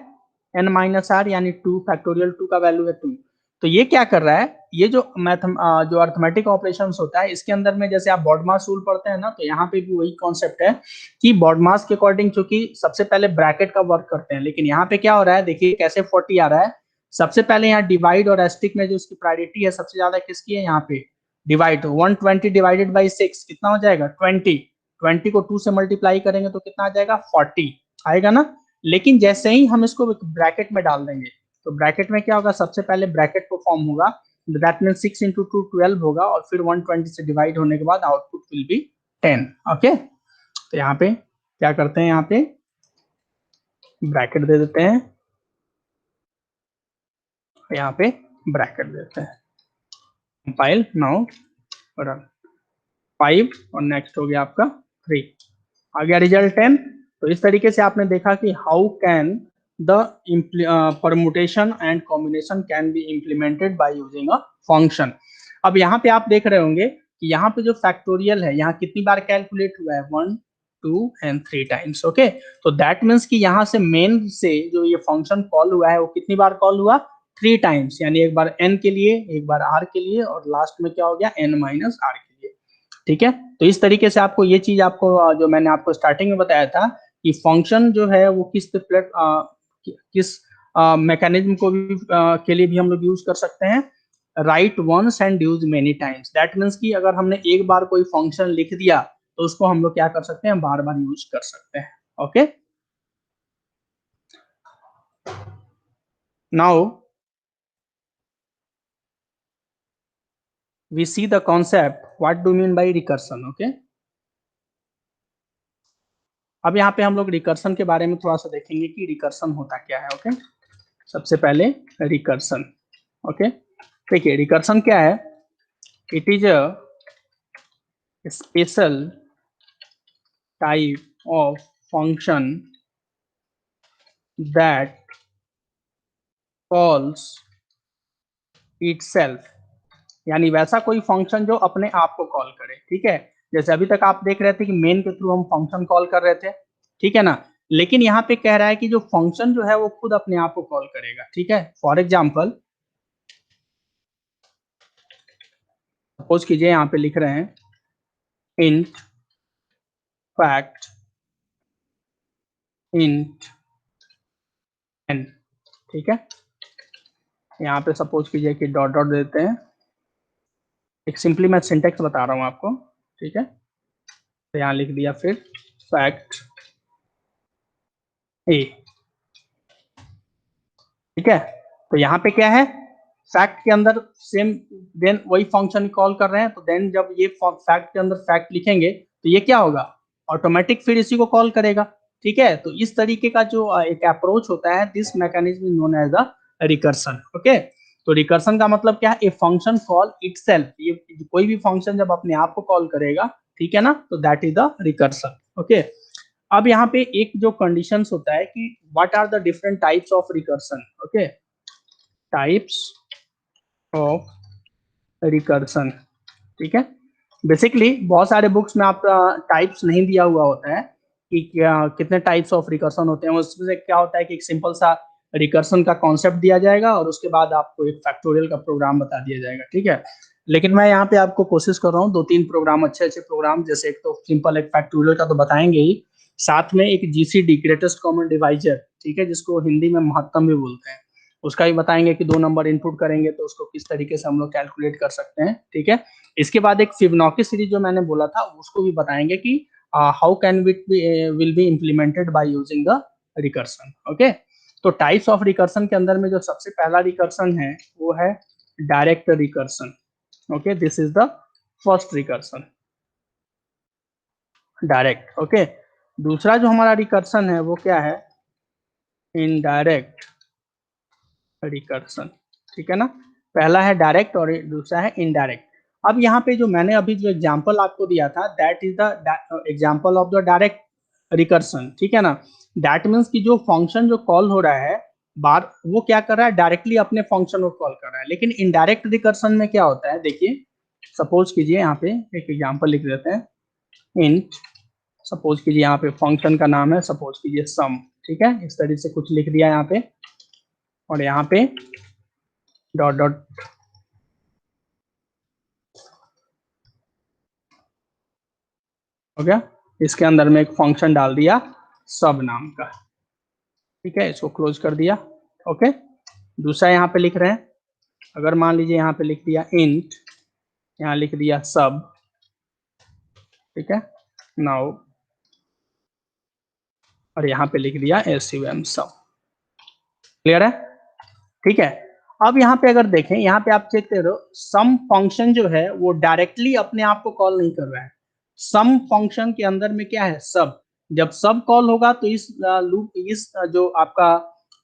n माइनस आर यानी 2, फैक्टोरियल 2 का वैल्यू है 2। तो ये क्या कर रहा है, ये जो जो अर्थमेटिक ऑपरेशंस होता है इसके अंदर में, जैसे आप बॉडमास रूल पढ़ते हैं ना, तो यहाँ पे भी वही कॉन्सेप्ट है कि बॉडमास के अकॉर्डिंग चूंकि सबसे पहले ब्रैकेट का वर्क करते हैं, लेकिन यहाँ पे क्या हो रहा है देखिए कैसे 40 आ रहा है। सबसे पहले यहाँ डिवाइड और एस्टिक में जो उसकी प्रायोरिटी है सबसे ज्यादा किसकी है, यहाँ पे डिवाइड, 120 डिवाइडेड बाई 6 कितना हो जाएगा 20, 20 को 2 से मल्टीप्लाई करेंगे तो कितना आ जाएगा 40 आएगा ना। लेकिन जैसे ही हम इसको ब्रैकेट में डाल देंगे तो ब्रैकेट में क्या होगा, सबसे पहले ब्रैकेट को फॉर्म होगा, दैट मीन 6 इंटू 2 12 होगा, और फिर 120 से डिवाइड होने के बाद आउटपुट विल बी 10। ओके, तो यहाँ पे क्या करते हैं, यहाँ पे ब्रैकेट दे देते हैं, यहाँ पे ब्रैकेट देते हैं, कंपाइल नाउ रन, 5 और नेक्स्ट हो गया आपका 3, आ गया रिजल्ट 10। तो इस तरीके से आपने देखा कि how can the permutation and combination can be implemented by using a function. अब यहाँ पे आप देख रहे होंगे कि यहाँ पे जो फैक्टोरियल है यहाँ कितनी बार कैलकुलेट हुआ है 1 2 एंड 3 टाइम्स। ओके, तो दैट मीन्स कि यहाँ से मेन से जो ये फंक्शन कॉल हुआ है वो कितनी बार कॉल हुआ 3 टाइम्स, यानी एक बार n के लिए, एक बार r के लिए, और लास्ट में क्या हो गया n माइनस r के लिए। ठीक है, तो इस तरीके से आपको ये चीज आपको जो मैंने आपको स्टार्टिंग में बताया था कि फंक्शन जो है वो किस मैकेनिज्म को भी के लिए भी हम लोग यूज कर सकते हैं, write once and use many times. That means कि अगर हमने एक बार कोई फंक्शन लिख दिया तो उसको हम लोग क्या कर सकते हैं, बार बार यूज कर सकते हैं। Okay, now we see the concept what do you mean by recursion। okay, अब यहाँ पे हम लोग रिकर्सन के बारे में थोड़ा सा देखेंगे कि रिकर्सन होता क्या है। ओके, सबसे पहले रिकर्सन। ओके, देखिए रिकर्सन क्या है, it is a special type of function that calls itself, यानी वैसा कोई फंक्शन जो अपने आप को कॉल करे। ठीक है, जैसे अभी तक आप देख रहे थे कि मेन के थ्रू हम फंक्शन कॉल कर रहे थे, ठीक है ना, लेकिन यहाँ पे कह रहा है कि जो फंक्शन जो है वो खुद अपने आप को कॉल करेगा। ठीक है, फॉर एग्जाम्पल सपोज कीजिए यहाँ पे लिख रहे हैं इंट फैक्ट इंट एन, ठीक है, यहाँ पे सपोज कीजिए कि डॉट डॉट देते हैं, एक सिंपली मैं सिंटेक्स बता रहा हूँ आपको। ठीक है, तो यहाँ लिख दिया फिर फैक्ट ए, ठीक है, तो यहाँ पे क्या है, फैक्ट के अंदर सेम देन वही फंक्शन कॉल कर रहे हैं, तो देन जब ये फैक्ट के अंदर फैक्ट लिखेंगे तो ये क्या होगा, ऑटोमेटिक फिर इसी को कॉल करेगा। ठीक है, तो इस तरीके का जो एक अप्रोच होता है, this mechanism is known as a recursion. Okay, तो रिकर्सन का मतलब क्या है, ए फंक्शन कॉल इटसेल्फ, ये कोई भी फंक्शन जब अपने आप को कॉल करेगा, ठीक है ना, तो that is the recursion. Okay, अब यहाँ पे एक जो कंडीशंस होता है कि what are the different types of recursion. Okay, types of recursion, ठीक है, बेसिकली बहुत सारे बुक्स में आपका टाइप्स नहीं दिया हुआ होता है, कि क्या कितने टाइप्स ऑफ रिकर्सन होते हैं। उसमें से क्या होता है कि एक सिंपल सा रिकर्सन का कॉन्सेप्ट दिया जाएगा और उसके बाद आपको एक फैक्टोरियल का प्रोग्राम बता दिया जाएगा, ठीक है। लेकिन मैं यहाँ पे आपको कोशिश कर रहा हूँ 2-3 प्रोग्राम, अच्छे अच्छे प्रोग्राम, जैसे एक तो सिंपल एक फैक्टोरियल का तो बताएंगे ही, साथ में एक जीसीडी ग्रेटेस्ट कॉमन डिवाइजर, ठीक है, जिसको हिंदी में महत्तम भी बोलते हैं, उसका भी बताएंगे कि 2 नंबर इनपुट करेंगे तो उसको किस तरीके से हम लोग कैलकुलेट कर सकते हैं, ठीक है। इसके बाद एक फिबोनाची सीरीज जो मैंने बोला था उसको भी बताएंगे कि how can it will be implemented by using the recursion, okay. तो टाइप्स ऑफ रिकर्सन के अंदर में जो सबसे पहला रिकर्सन है वो है direct recursion, okay, this is the first recursion, direct, okay. दूसरा जो हमारा रिकर्सन है वो क्या है, इनडायरेक्ट रिकर्सन, ठीक है ना। पहला है डायरेक्ट और दूसरा है इनडायरेक्ट। अब यहाँ पे जो मैंने अभी जो एग्जांपल आपको दिया था that is the example of the direct recursion, ठीक है ना। दैट मीन्स कि जो फंक्शन जो कॉल हो रहा है बार वो क्या कर रहा है, डायरेक्टली अपने फंक्शन को कॉल कर रहा है। लेकिन इनडायरेक्ट रिकर्सन में क्या होता है, देखिए सपोज कीजिए यहाँ पे एक एग्जांपल लिख देते हैं, इंट, सपोज कीजिए यहाँ पे फंक्शन का नाम है सपोज कीजिए सम, ठीक है, इस तरीके से कुछ लिख दिया यहाँ पे, और यहाँ पे डॉट डॉट हो गया, इसके अंदर में एक फंक्शन डाल दिया सब नाम का, ठीक है, इसको क्लोज कर दिया, ओके। दूसरा यहाँ पे लिख रहे हैं, अगर मान लीजिए यहाँ पे लिख दिया इंट, यहाँ लिख दिया सब, ठीक है, नाउ, और यहाँ पे लिख दिया SUM सब, क्लियर है, ठीक है। अब यहाँ पे अगर देखें, यहाँ पे आप चेक करो, सम फंक्शन जो है वो डायरेक्टली अपने आप को कॉल नहीं कर रहा है। सम फंक्शन के अंदर में क्या है, सब, जब सब कॉल होगा तो इस लूप, इस जो आपका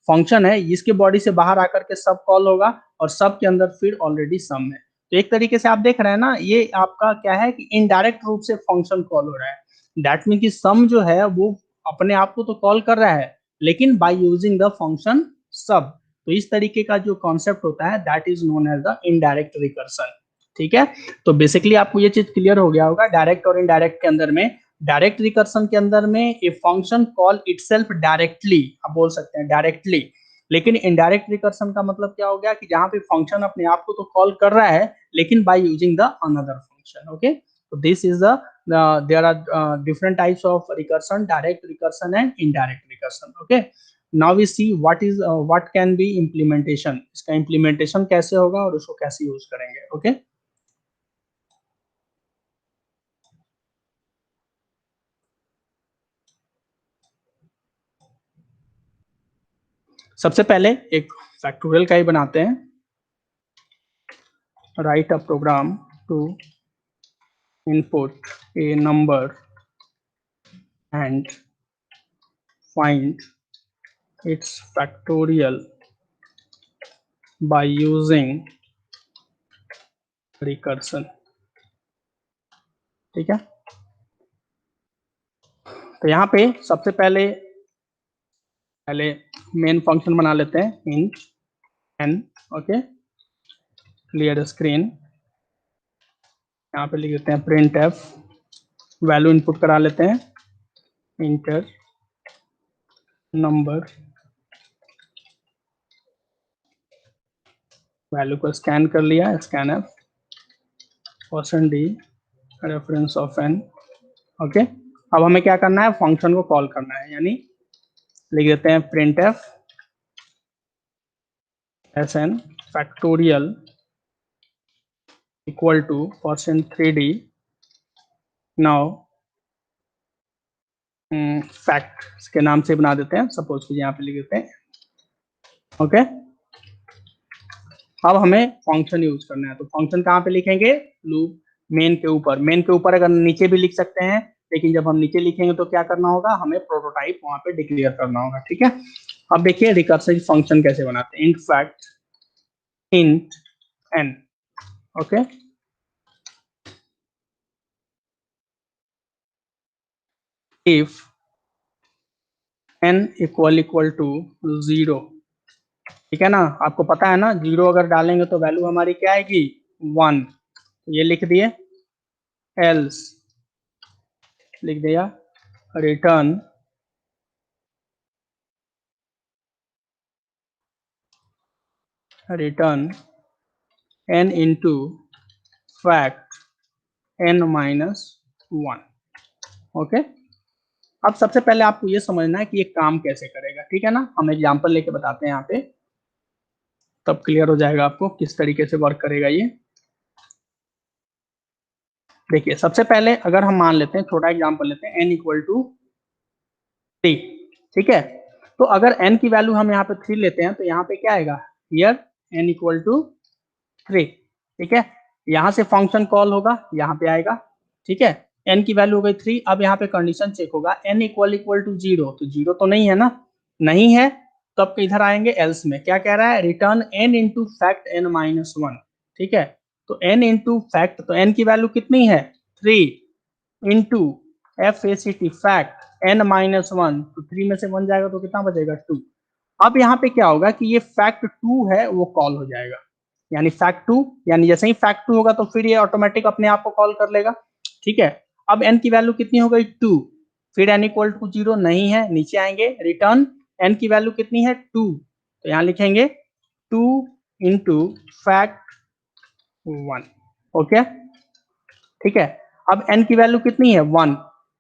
फंक्शन है इसके बॉडी से बाहर आकर के सब कॉल होगा, और सब के अंदर फिर ऑलरेडी सम है। तो एक तरीके से आप देख रहे हैं ना, ये आपका क्या है कि इनडायरेक्ट रूप से फंक्शन कॉल हो रहा है। दैट मीन कि सम जो है वो अपने आप को तो कॉल कर रहा है, लेकिन बाय यूजिंग द फंक्शन सब। तो इस तरीके का जो कॉन्सेप्ट होता है that is known as the indirect recursion, ठीक है। तो बेसिकली आपको ये चीज क्लियर हो गया होगा, डायरेक्ट और इनडायरेक्ट के अंदर में, डायरेक्ट रिकर्सन के अंदर में a function call itself directly, आप बोल सकते हैं डायरेक्टली। लेकिन इनडायरेक्ट रिकर्सन का मतलब क्या हो गया कि जहां पे फंक्शन अपने आप को तो कॉल कर रहा है लेकिन by using the another function, okay. तो this is the there are different types of recursion, direct recursion and indirect recursion, okay। now we see what can be implementation, इसका implementation कैसे होगा और उसको कैसे यूज करेंगे, okay। सबसे पहले एक फैक्टोरियल का ही बनाते हैं, write a program to input a number and find its factorial by using recursion, ठीक है। तो यहाँ पे सबसे पहले मेन फंक्शन बना लेते हैं int n, okay, clear screen, यहाँ पे लिख देते हैं प्रिंट एफ, वैल्यू इनपुट करा लेते हैं, इंटर नंबर, वैल्यू को स्कैन कर लिया, scan f %d reference of n, okay. अब हमें क्या करना है, फंक्शन को कॉल करना है, यानी लिख देते हैं print f sn factorial equal to %3d, now fact के नाम से बना देते हैं, सपोज कि यहाँ पे लिख देते हैं, ओके। अब हमें फंक्शन यूज करना है, तो फंक्शन कहाँ पे लिखेंगे, लूप मेन के ऊपर, मेन के ऊपर, अगर नीचे भी लिख सकते हैं, लेकिन जब हम नीचे लिखेंगे तो क्या करना होगा, हमें प्रोटोटाइप वहां पे डिक्लेयर करना होगा, ठीक है। अब देखिए रिकर्सिव फंक्शन कैसे बनाते हैं, int fact int n, okay, if n equal to 0, ठीक है ना। आपको पता है ना 0 अगर डालेंगे तो वैल्यू हमारी क्या आएगी, 1, ये लिख दिए, एल्स लिख दिया return n into fact n minus 1. Okay, अब सबसे पहले आपको ये समझना है कि ये काम कैसे करेगा, ठीक है ना। हम एग्जांपल लेके बताते हैं यहाँ पे, तब क्लियर हो जाएगा आपको किस तरीके से वर्क करेगा ये। देखिए सबसे पहले अगर हम मान लेते हैं, छोटा एग्जांपल लेते हैं, n इक्वल टू 3, ठीक है। तो अगर n की वैल्यू हम यहाँ पे 3 लेते हैं तो यहाँ पे क्या आएगा, हियर n इक्वल टू 3, ठीक है। यहाँ से फंक्शन कॉल होगा, यहाँ पे आएगा, ठीक है। n की वैल्यू हो गई 3। अब यहाँ पे कंडीशन चेक होगा, n इक्वल टू 0, तो 0 तो नहीं है ना, नहीं है। तो अब इधर आएंगे एल्स में, क्या कह रहा है, return n into fact n minus 1, ठीक है। तो n इंटू फैक्ट, तो n की वैल्यू कितनी है 3 into FACT fact n minus 1, तो 3 में से 1 जाएगा तो कितना बचेगा 2। अब यहाँ पे क्या होगा कि ये फैक्ट 2 है वो कॉल हो जाएगा, यानी फैक्ट 2, यानी जैसे ही फैक्ट 2 होगा तो फिर ये ऑटोमेटिक अपने आप को कॉल कर लेगा, ठीक है। अब n की वैल्यू कितनी हो गई 2, फिर n इक्वल टू 0 नहीं है, नीचे आएंगे, रिटर्न n की वैल्यू कितनी है 2, तो यहाँ लिखेंगे 2 इंटू फैक्ट 1, ओके, ठीक है। अब n की वैल्यू कितनी है 1,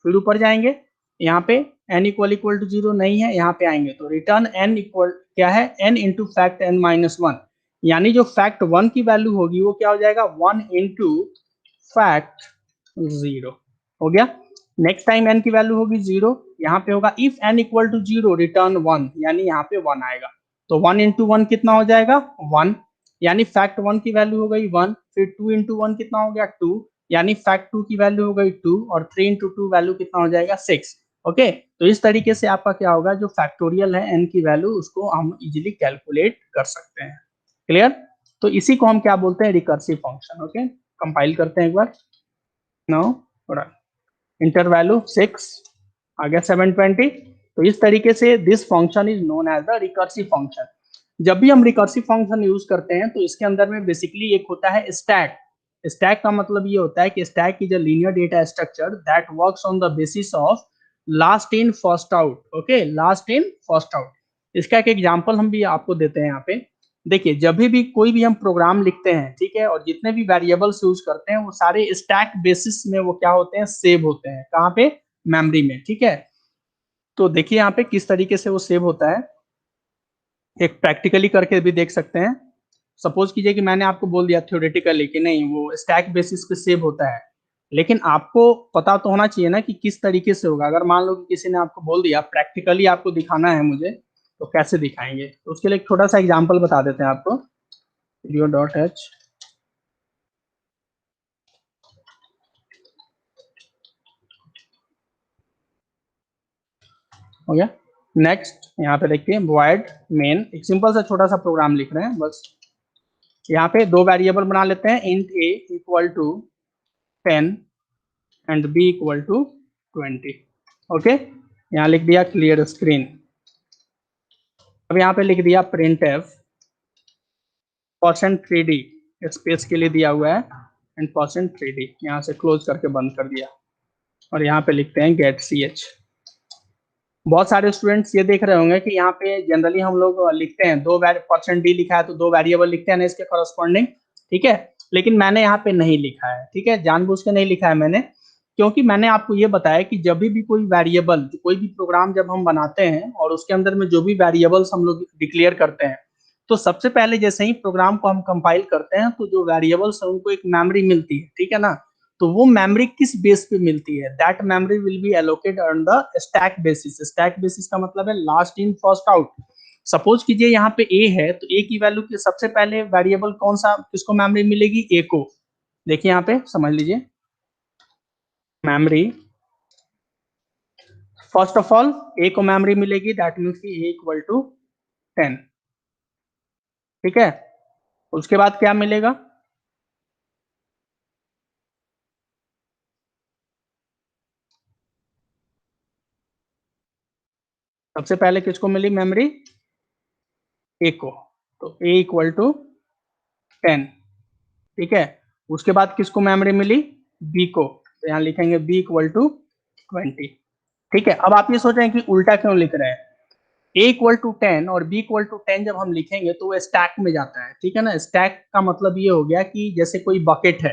फिर ऊपर जाएंगे, यहाँ पे n इक्वल टू 0 नहीं है, यहाँ पे आएंगे तो रिटर्न n इक्वल क्या है n into fact n minus 1, यानी जो फैक्ट 1 की वैल्यू होगी वो क्या हो जाएगा 1 इंटू फैक्ट 0, हो गया। नेक्स्ट टाइम n की वैल्यू होगी 0, यहाँ पे होगा if n equal to 0 return 1, यानी यहाँ पे 1 आएगा, तो 1 इंटू 1 कितना हो जाएगा 1, यानी फैक्ट 1 की वैल्यू हो गई 1, फिर 2 इंटू 1 कितना हो गया 2, यानी फैक्ट 2 की वैल्यू हो गई 2, और 3 इंटू 2 वैल्यू कितना हो जाएगा 6, ओके। तो इस तरीके से आपका क्या होगा, जो फैक्टोरियल है n की वैल्यू उसको हम इजीली कैलकुलेट कर सकते हैं, क्लियर। तो इसी को हम क्या बोलते हैं, रिकर्सिव फंक्शन, ओके। कंपाइल करते हैं एक बार, नो थोड़ा, इंटर वैल्यू 6 आ गया 720। तो इस तरीके से this function is known as the recursive function. जब भी हम रिकर्सिव फंक्शन यूज करते हैं तो इसके अंदर में बेसिकली एक होता है स्टैक। स्टैक का मतलब ये होता है कि stack is a linear data structure that works on the basis of last in first out, okay, last in first out. इसका एक एग्जांपल हम भी आपको देते हैं यहाँ पे। देखिए जब भी कोई भी हम प्रोग्राम लिखते हैं, ठीक है, और जितने भी वेरिएबल्स यूज करते हैं वो सारे स्टैक बेसिस में वो क्या होते हैं, सेव होते हैं, कहाँ पे, मेमोरी में, ठीक है। तो देखिए यहाँ पे किस तरीके से वो सेव होता है, एक प्रैक्टिकली करके भी देख सकते हैं। सपोज कीजिए कि मैंने आपको बोल दिया थ्योरेटिकली कि नहीं वो स्टैक बेसिस पे सेव होता है, लेकिन आपको पता तो होना चाहिए ना कि किस तरीके से होगा। अगर मान लो कि किसी ने आपको बोल दिया प्रैक्टिकली आपको दिखाना है मुझे, तो कैसे दिखाएंगे, तो उसके लिए एक छोटा सा एग्जाम्पल बता देते हैं आपको, video डॉट एच, हो गया। नेक्स्ट यहाँ पे देखिए void मेन, एक सिंपल सा छोटा सा प्रोग्राम लिख रहे हैं बस। यहाँ पे दो वेरिएबल बना लेते हैं, int a equal to 10 and b equal to 20, okay. यहाँ लिख दिया क्लियर स्क्रीन। अब यहाँ पे लिख दिया प्रिंट एफ %3d, स्पेस के लिए दिया हुआ है, एंड %3d, यहाँ से क्लोज करके बंद कर दिया, और यहाँ पे लिखते हैं गेट ch। बहुत सारे स्टूडेंट्स ये देख रहे होंगे कि यहाँ पे जनरली हम लोग लिखते हैं %d लिखा है तो दो वेरिएबल लिखते हैं ना इसके करस्पॉन्डिंग, ठीक है, लेकिन मैंने यहाँ पे नहीं लिखा है, ठीक है, जानबूझ के नहीं लिखा है मैंने, क्योंकि मैंने आपको ये बताया कि जब भी कोई वेरिएबल, कोई भी प्रोग्राम जब हम बनाते हैं और उसके अंदर में जो भी वेरिएबल्स हम लोग डिक्लेयर करते हैं, तो सबसे पहले जैसे ही प्रोग्राम को हम कंपाइल करते हैं तो जो वेरिएबल्स है उनको एक मेमोरी मिलती है, ठीक है ना। तो वो मेमोरी किस बेस पे मिलती है, that memory will be allocated on the stack basis. Stack basis का मतलब है last in first out. Suppose कीजिए यहाँ पे a है, तो a की वैल्यू की सबसे पहले वेरिएबल कौन सा, किसको मेमोरी मिलेगी, a को। देखिए यहाँ पे समझ लीजिए, memory first of all a को मेमोरी मिलेगी, दैट मीन्स की a इक्वल टू 10, ठीक है। उसके बाद क्या मिलेगा, सबसे पहले किसको मिली मेमोरी, a को, तो a इक्वल टू 10, ठीक है। उसके बाद किसको मेमोरी मिली, b को, तो यहाँ लिखेंगे b इक्वल टू 20, ठीक है, अब आप ये सोच रहे हैं कि उल्टा क्यों लिख रहे हैं। a इक्वल टू 10 और b इक्वल टू 10 जब हम लिखेंगे तो वो स्टैक में जाता है, ठीक है ना। स्टैक का मतलब ये हो गया कि जैसे कोई बकेट है,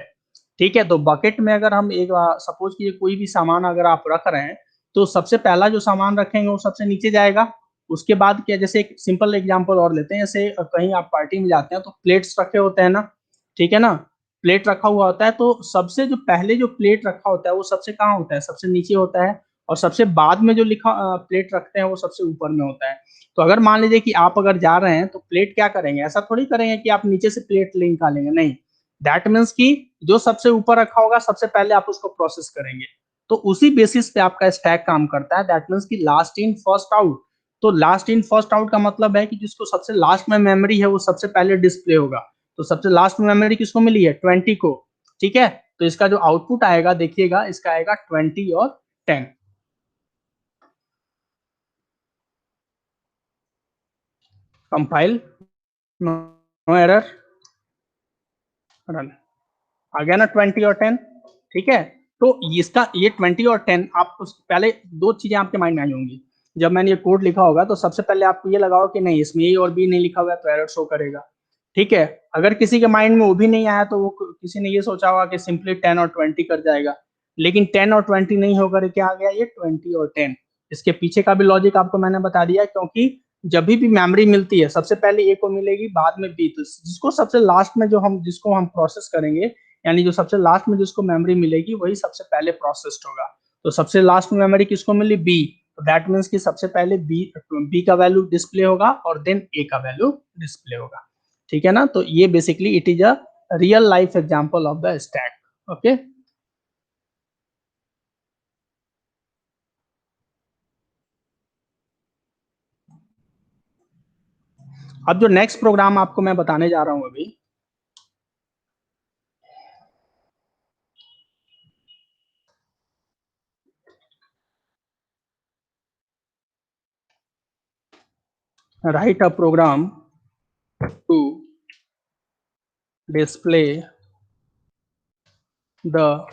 ठीक है, तो बकेट में अगर हम एक सपोज कीजिए कोई भी सामान अगर आप रख रहे हैं तो सबसे पहला जो सामान रखेंगे वो सबसे नीचे जाएगा। उसके बाद क्या, जैसे एक सिंपल एग्जांपल और लेते हैं, जैसे कहीं आप पार्टी में जाते हैं तो प्लेट्स रखे होते हैं ना, ठीक है ना। प्लेट रखा हुआ होता है तो सबसे जो पहले जो प्लेट रखा होता है वो सबसे कहाँ होता है, सबसे नीचे होता है। और सबसे बाद में जो लिखा प्लेट रखते हैं वो सबसे ऊपर में होता है। तो अगर मान लीजिए कि आप अगर जा रहे हैं तो प्लेट क्या करेंगे, ऐसा थोड़ी करेंगे कि आप नीचे से प्लेट ले निकालेंगे, नहीं। दैट मीन्स कि जो सबसे ऊपर रखा होगा सबसे पहले आप उसको प्रोसेस करेंगे। तो उसी बेसिस पे आपका स्टैक काम करता है। दैट मीन्स कि लास्ट इन फर्स्ट आउट। तो लास्ट इन फर्स्ट आउट का मतलब है कि जिसको सबसे लास्ट में मेमोरी है वो सबसे पहले डिस्प्ले होगा। तो सबसे लास्ट में मेमोरी किसको मिली है, 20 को, ठीक है। तो इसका जो आउटपुट आएगा देखिएगा, इसका आएगा 20 और 10। Compile, no error, run. आ गया ना 20 और 10, ठीक है। तो इसका ये 20 और 10 आप उस पहले दो चीजें आपके माइंड में आई होंगी। जब मैंने ये कोड लिखा होगा तो सबसे पहले आपको ये लगाओ कि नहीं इसमें ए और बी नहीं लिखा हुआ है तो एरर शो करेगा, ठीक है। अगर किसी के माइंड में वो भी नहीं आया तो वो किसी ने ये सोचा होगा कि सिंपली 10 और 20 कर जाएगा। लेकिन 10 और 20 नहीं होकर क्या आ गया, ये 20 और 10। इसके पीछे का भी लॉजिक आपको मैंने बता दिया, क्योंकि जब भी मेमोरी मिलती है सबसे पहले ए को मिलेगी, बाद में बी। तो जिसको सबसे लास्ट में जो हम जिसको हम प्रोसेस करेंगे, यानी जो सबसे लास्ट में जिसको मेमोरी मिलेगी वही सबसे पहले प्रोसेस्ड होगा। तो सबसे लास्ट में मेमोरी किसको मिली, बी। तो दैट मीन्स कि सबसे पहले बी का वैल्यू डिस्प्ले होगा और देन ए का वैल्यू डिस्प्ले होगा, ठीक है ना। तो ये basically it is a real life example of the stack. Okay, अब जो नेक्स्ट प्रोग्राम आपको मैं बताने जा रहा हूं अभी, write a program to display the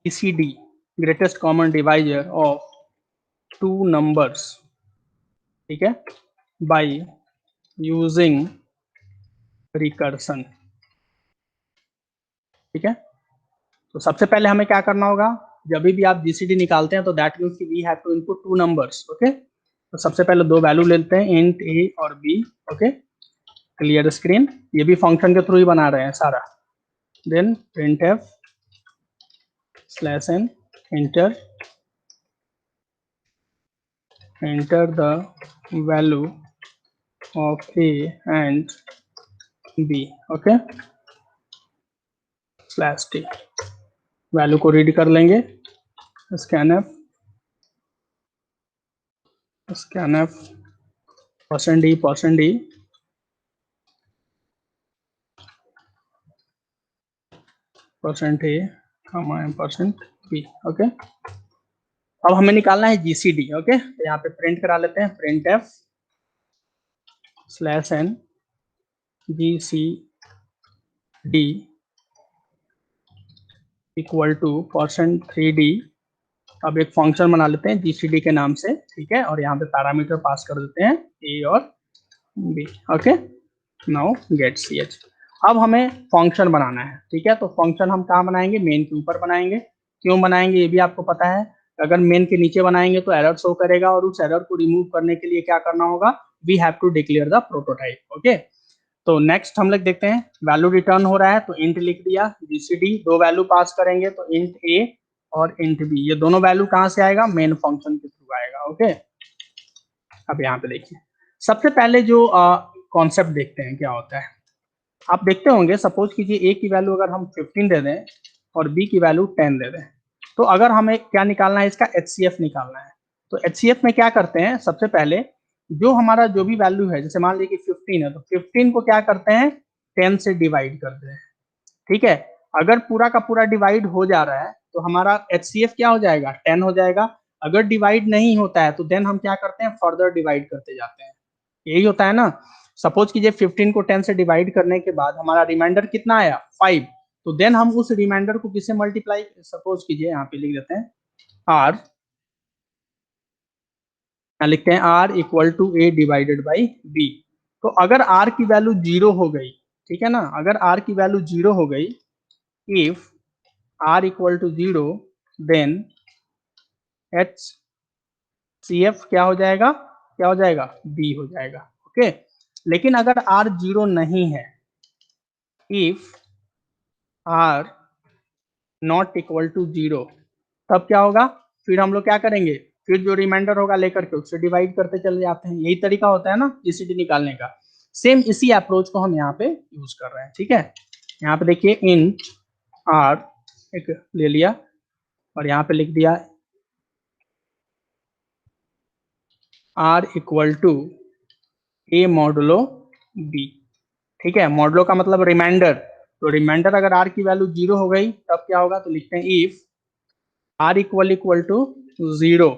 GCD, greatest common divisor of two numbers, ठीक है, बाय यूजिंग रिकर्सन, ठीक है। तो सबसे पहले हमें क्या करना होगा, जब भी आप जीसीडी निकालते हैं तो दैट मीन्स कि we have to input two numbers. Okay, तो सबसे पहले दो वैल्यू लेते हैं, इंट ए और बी। ओके, क्लियर स्क्रीन, ये भी फंक्शन के थ्रू ही बना रहे हैं सारा। Then print F slash n, enter the value of a and b. Okay, slash t, value को रीड कर लेंगे, scan f %d %a percent b. Okay, अब हमें निकालना है जीसीडी। ओके, तो यहाँ पे प्रिंट करा लेते हैं, print F slash n GCD equal to %3d। अब एक फंक्शन बना लेते हैं जीसीडी के नाम से, ठीक है, और यहाँ पे पैरामीटर पास कर देते हैं ए और b. Okay, now get ch। अब हमें फंक्शन बनाना है, ठीक है। तो फंक्शन हम कहाँ बनाएंगे, मेन के ऊपर बनाएंगे। क्यों बनाएंगे ये भी आपको पता है, अगर मेन के नीचे बनाएंगे तो एरर शो करेगा, और उस एरर को रिमूव करने के लिए क्या करना होगा, we have to declare the prototype. Okay, तो नेक्स्ट हम लोग देखते हैं, वैल्यू रिटर्न हो रहा है तो इंट लिख दिया, जीसीडी दो वैल्यू पास करेंगे तो इंट ए और इंट बी, ये दोनों वैल्यू कहाँ से आएगा, मेन फंक्शन के थ्रू आएगा। ओके, अब यहाँ पे देखिए, सबसे पहले जो कॉन्सेप्ट देखते हैं क्या होता है। आप देखते होंगे, सपोज कीजिए ए की वैल्यू अगर हम 15 दे दें और बी की वैल्यू 10 दे दें, तो अगर हमें क्या निकालना है, इसका HCF निकालना है। तो HCF में क्या करते हैं, सबसे पहले जो हमारा जो भी वैल्यू है, जैसे मान लीजिए कि 15 है तो 15 को क्या करते हैं, 10 से डिवाइड करते हैं, ठीक है। अगर पूरा का पूरा डिवाइड हो जा रहा है तो हमारा HCF क्या हो जाएगा, 10 हो जाएगा। अगर डिवाइड नहीं होता है तो देन हम क्या करते हैं, फर्दर डिवाइड करते जाते हैं, यही होता है ना। सपोज कीजिए 15 को 10 से डिवाइड करने के बाद हमारा रिमाइंडर कितना आया, 5। तो देन हम उस रिमाइंडर को किससे मल्टीप्लाई, सपोज कीजिए यहाँ पे लिख देते हैं आर यहाँ लिखते हैं r equal to a divided by b। तो अगर r की वैल्यू 0 हो गई, ठीक है ना, अगर r की वैल्यू 0 हो गई, if r equal to 0, then HCF क्या हो जाएगा, क्या हो जाएगा, b हो जाएगा। ओके, लेकिन अगर r 0 नहीं है, if r not equal to 0, तब क्या होगा, फिर हम लोग क्या करेंगे, फिर जो रिमाइंडर होगा लेकर के उससे डिवाइड करते चले जाते हैं। यही तरीका होता है ना जीसीडी निकालने का। सेम इसी अप्रोच को हम यहाँ पे यूज कर रहे हैं। ठीक है, यहाँ पे देखिए इंट r एक ले लिया और यहाँ पे लिख दिया r equal to a modulo b। ठीक है, मॉडुलो का मतलब रिमाइंडर, तो रिमाइंडर अगर r की वैल्यू 0 हो गई तब क्या होगा, तो लिखते हैं इफ r इक्वल टू 0।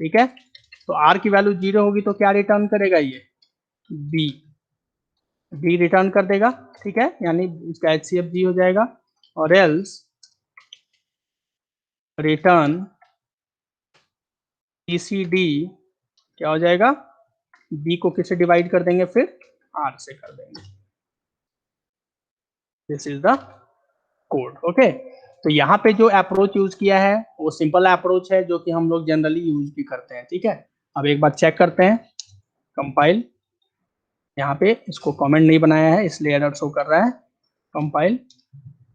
ठीक है, तो r की वैल्यू 0 होगी तो क्या रिटर्न करेगा, ये b, b रिटर्न कर देगा। ठीक है, यानी इसका HCF g हो जाएगा। और एल्स रिटर्न GCD क्या हो जाएगा, b को किससे डिवाइड कर देंगे, फिर r से कर देंगे। This is the code. Okay, तो यहाँ पे जो अप्रोच यूज किया है वो सिंपल अप्रोच है जो कि हम लोग जनरली यूज भी करते हैं। ठीक है, अब एक बार चेक करते हैं, कंपाइल, यहाँ पे इसको कमेंट नहीं बनाया है इसलिए एरर शो कर रहा है। Compile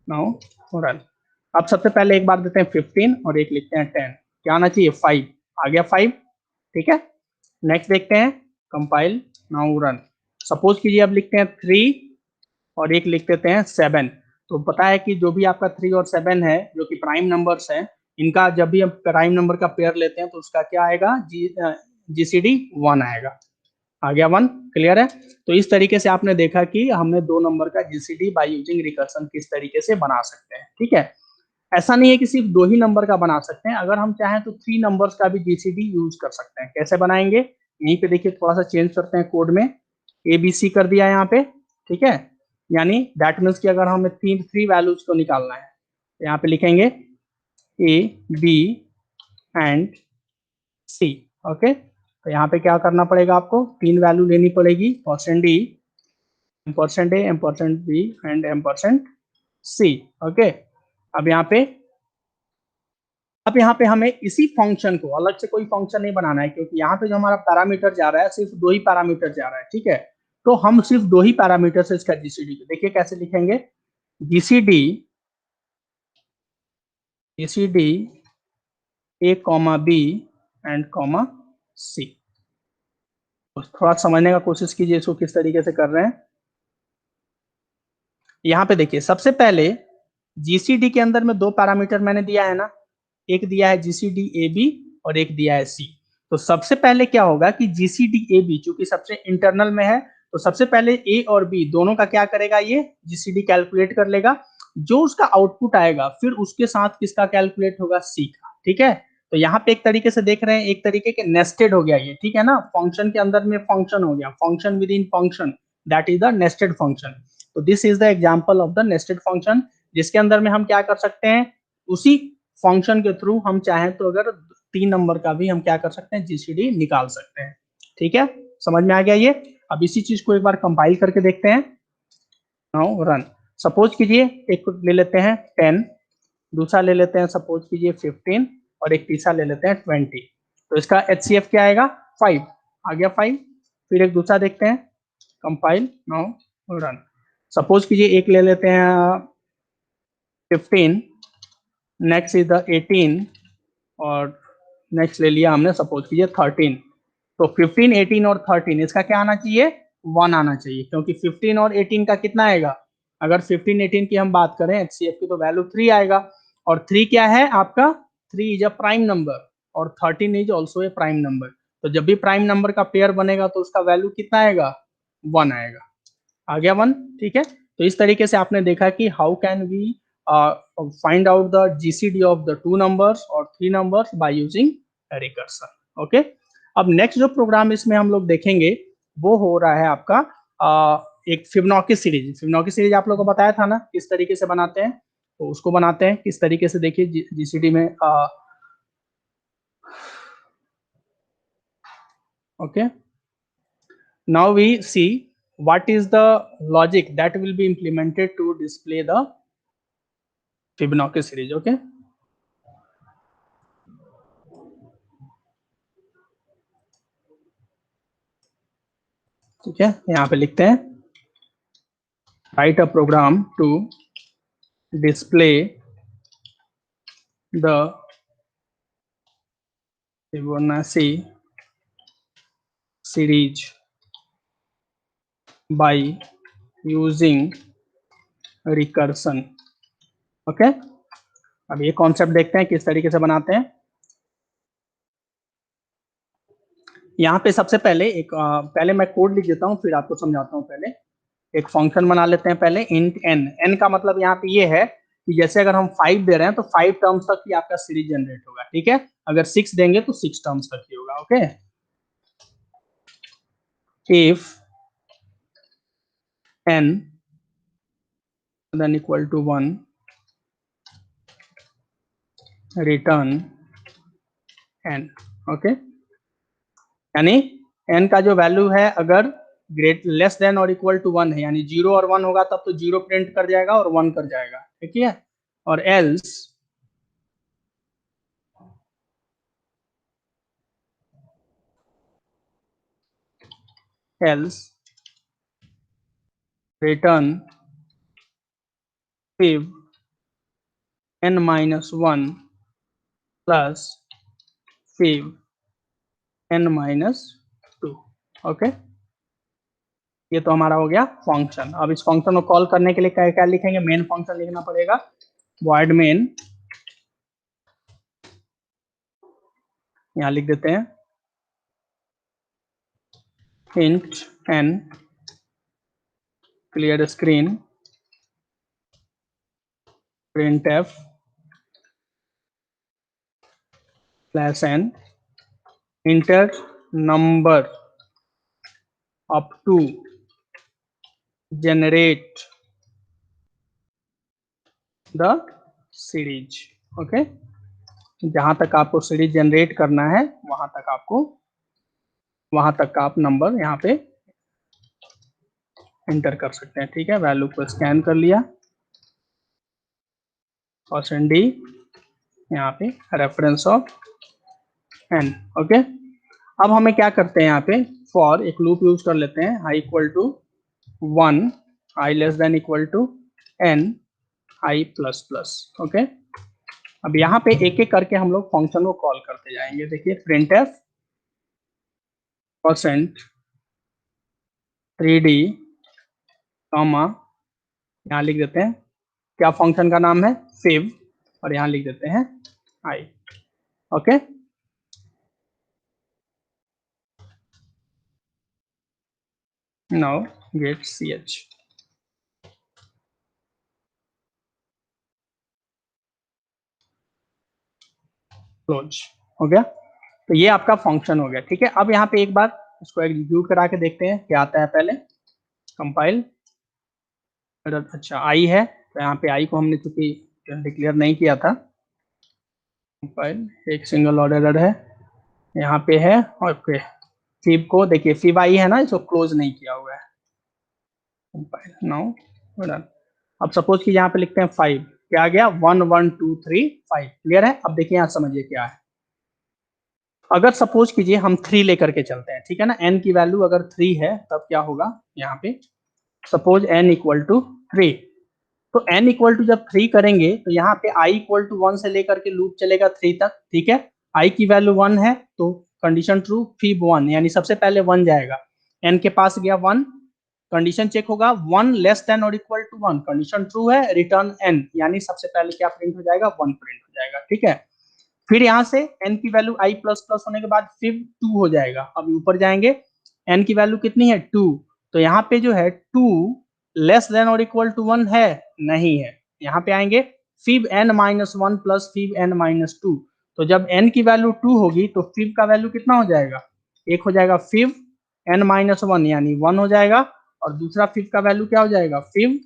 now run. अब सबसे पहले एक बार देते हैं 15 और एक लिखते हैं 10, क्या आना चाहिए, 5 आ गया, 5। ठीक है, नेक्स्ट देखते हैं, कंपाइल नाउ रन। सपोज कीजिए अब लिखते हैं 3 और एक लिख देते हैं 7। तो पता है कि जो भी आपका 3 और 7 है जो कि प्राइम नंबर्स हैं, इनका जब भी हम प्राइम नंबर का पेयर लेते हैं तो उसका क्या आएगा, GCD 1 आएगा। आ गया 1, क्लियर है। तो इस तरीके से आपने देखा कि हमने दो नंबर का GCD बाय यूजिंग रिकर्सन किस तरीके से बना सकते हैं। ठीक है, ऐसा नहीं है कि सिर्फ दो ही नंबर का बना सकते हैं, अगर हम चाहें तो 3 नंबर्स का भी GCD यूज कर सकते हैं। कैसे बनाएंगे, यहीं पे देखिए थोड़ा सा चेंज करते हैं कोड में, ABC कर दिया यहाँ पे। ठीक है, यानी दैट मीन्स कि अगर हमें थ्री वैल्यूज को निकालना है तो यहाँ पे लिखेंगे A, B and C। Okay, तो यहाँ पे क्या करना पड़ेगा, आपको 3 वैल्यू लेनी पड़ेगी, %D, %A, %B and %C। Okay, अब यहाँ पे हमें इसी फंक्शन को, अलग से कोई फंक्शन नहीं बनाना है क्योंकि यहाँ पे जो हमारा पैरामीटर जा रहा है सिर्फ दो ही पैरामीटर जा रहा है। ठीक है, तो हम सिर्फ दो ही पैरामीटर से इसका GCD, देखिए कैसे लिखेंगे, GCD A, B and C। थोड़ा समझने का कोशिश कीजिए इसको किस तरीके से कर रहे हैं। यहाँ पे देखिए सबसे पहले GCD के अंदर में दो पैरामीटर मैंने दिया है ना, एक दिया है GCD AB और एक दिया है C। तो सबसे पहले क्या होगा कि GCD AB चूंकि सबसे इंटरनल में है, तो सबसे पहले A और B दोनों का क्या करेगा, ये GCD कैलकुलेट कर लेगा। जो उसका आउटपुट आएगा फिर उसके साथ किसका कैलकुलेट होगा, C का। ठीक है, तो यहाँ पे एक तरीके से देख रहे हैं, एक तरीके के नेस्टेड हो गया ये। ठीक है ना, फंक्शन के अंदर में फंक्शन हो गया, function within function, that is the nested function. तो this is the example of the nested function, जिसके अंदर में हम क्या कर सकते हैं, उसी फंक्शन के थ्रू हम चाहें तो अगर 3 नंबर का भी हम क्या कर सकते हैं, GCD निकाल सकते हैं। ठीक है, समझ में आ गया ये। अब इसी चीज को एक बार कंपाइल करके देखते हैं, नाउ रन। सपोज कीजिए एक ले लेते हैं 10, दूसरा ले लेते हैं सपोज कीजिए 15 और एक तीसरा ले लेते हैं 20। तो इसका HCF क्या आएगा, 5 आ गया, 5। फिर एक दूसरा देखते हैं, कंपाइल नाउ रन। सपोज कीजिए एक ले लेते हैं 15, नेक्स्ट इज द 18 और नेक्स्ट ले लिया हमने सपोज कीजिए 13। तो 15, 18 और 13 इसका क्या आना चाहिए, 1 आना चाहिए, क्योंकि 15 और 18 का कितना आएगा, अगर 15, 18 की हम बात करें HCF की तो वैल्यू 3 आएगा। और 3 क्या है आपका, 3 इज अ प्राइम नंबर और 13 is also a prime number. तो जब भी प्राइम नंबर का पेयर बनेगा तो उसका वैल्यू कितना आएगा, 1 आएगा। आ गया 1। ठीक है, तो इस तरीके से आपने देखा कि how can we find out the GCD of the 2 numbers और 3 numbers by using recursion. Okay, अब नेक्स्ट जो प्रोग्राम इसमें हम लोग देखेंगे वो हो रहा है आपका एक फिबोनाची सीरीज। फिबोनाची सीरीज आप लोगों को बताया था ना किस तरीके से बनाते हैं, तो उसको बनाते हैं किस तरीके से, देखिए GCD में Okay, now we see what is the logic that will be implemented to display the Fibonacci series. Okay, ठीक है, यहाँ पे लिखते हैं write a program to display the Fibonacci series by using recursion. Okay, अब ये concept देखते हैं किस तरीके से बनाते हैं। यहाँ पे सबसे पहले पहले मैं कोड लिख देता हूँ, फिर आपको समझाता हूँ। पहले एक फंक्शन बना लेते हैं पहले, इंट एन। एन का मतलब यहाँ पे ये है कि जैसे अगर हम 5 दे रहे हैं तो 5 टर्म्स तक ही आपका सीरीज जनरेट होगा, ठीक है। अगर 6 देंगे तो 6 टर्म्स तक ही होगा। Okay, if n then equal to 1 return n। Okay, यानी n का जो वैल्यू है अगर ग्रेट लेस देन और इक्वल टू 1 है, यानी 0 और 1 होगा तब तो 0 प्रिंट कर जाएगा और 1 कर जाएगा, ठीक है। और else return fib n minus 1 plus fib n minus 2। Okay, ये तो हमारा हो गया फंक्शन। अब इस फंक्शन को कॉल करने के लिए क्या क्या लिखेंगे, मेन फंक्शन लिखना पड़ेगा, void main, यहाँ लिख देते हैं int n clear screen printf slash n enter number up to generate the series। Okay, जहां तक आपको सीरीज जनरेट करना है वहां तक का आप नंबर यहाँ पे एंटर कर सकते हैं, ठीक है। वैल्यू को स्कैन कर लिया, %d यहाँ पे रेफरेंस ऑफ n। ओके, अब हमें क्या करते हैं, यहाँ पे फॉर एक लूप यूज कर लेते हैं, i equal to 1 i less than equal to n i plus plus. Okay, अब यहाँ पे एक एक करके हम लोग फंक्शन को कॉल करते जाएंगे। देखिए printf %3d कॉमा, यहाँ लिख देते हैं क्या फंक्शन का नाम है, fib, और यहाँ लिख देते हैं i। Okay, now get ch। Close हो गया, तो ये आपका फंक्शन हो गया, ठीक है। अब यहाँ पे एक बार इसको एग्जीक्यूट करा के देखते हैं क्या आता है। पहले कंपाइल, अच्छा आई है तो यहाँ पे आई को हमने चूंकि डिक्लेयर नहीं किया था, कंपाइल एक सिंगल ऑर्डर है यहाँ पे है। ओके, फिब को देखिए, फिब आई है ना, इसको क्लोज नहीं किया हुआ है। Compile now done. अब सपोज कि यहाँ पे लिखते हैं 5, क्या आ गया 1 1 2 3 5। क्लियर है। अब देखिए यहाँ समझिए क्या है, अगर सपोज कीजिए हम 3 लेकर के चलते हैं, ठीक है ना, n की वैल्यू अगर 3 है तब क्या होगा, यहाँ पे सपोज n इक्वल टू 3, तो n इक्वल टू जब 3 करेंगे तो यहाँ पे i इक्वल टू 1 से लेकर के लूप चलेगा 3 तक, ठीक है। i की वैल्यू 1 है तो कंडीशन ट्रू, फिब 1 यानी सबसे पहले 1 जाएगा, n के पास गया 1, कंडीशन चेक होगा 1 लेस देन और इक्वल टू 1, कंडीशन ट्रू है, रिटर्न n, यानी सबसे पहले क्या प्रिंट हो जाएगा, 1 प्रिंट हो जाएगा, ठीक है। फिर यहाँ से n की वैल्यू i प्लस प्लस होने के बाद फिर 2 हो जाएगा। अब ऊपर जाएंगे, n की वैल्यू कितनी है 2, तो यहाँ पे जो है 2 लेस देन और इक्वल टू 1 है, नहीं है। यहाँ पे आएंगे fib n minus 1 plus fib n minus 2, तो जब n की वैल्यू 2 होगी तो फिब का वैल्यू कितना हो जाएगा, एक हो जाएगा फिब n माइनस 1 यानी 1 हो जाएगा, और दूसरा फिब का वैल्यू क्या हो जाएगा, फिब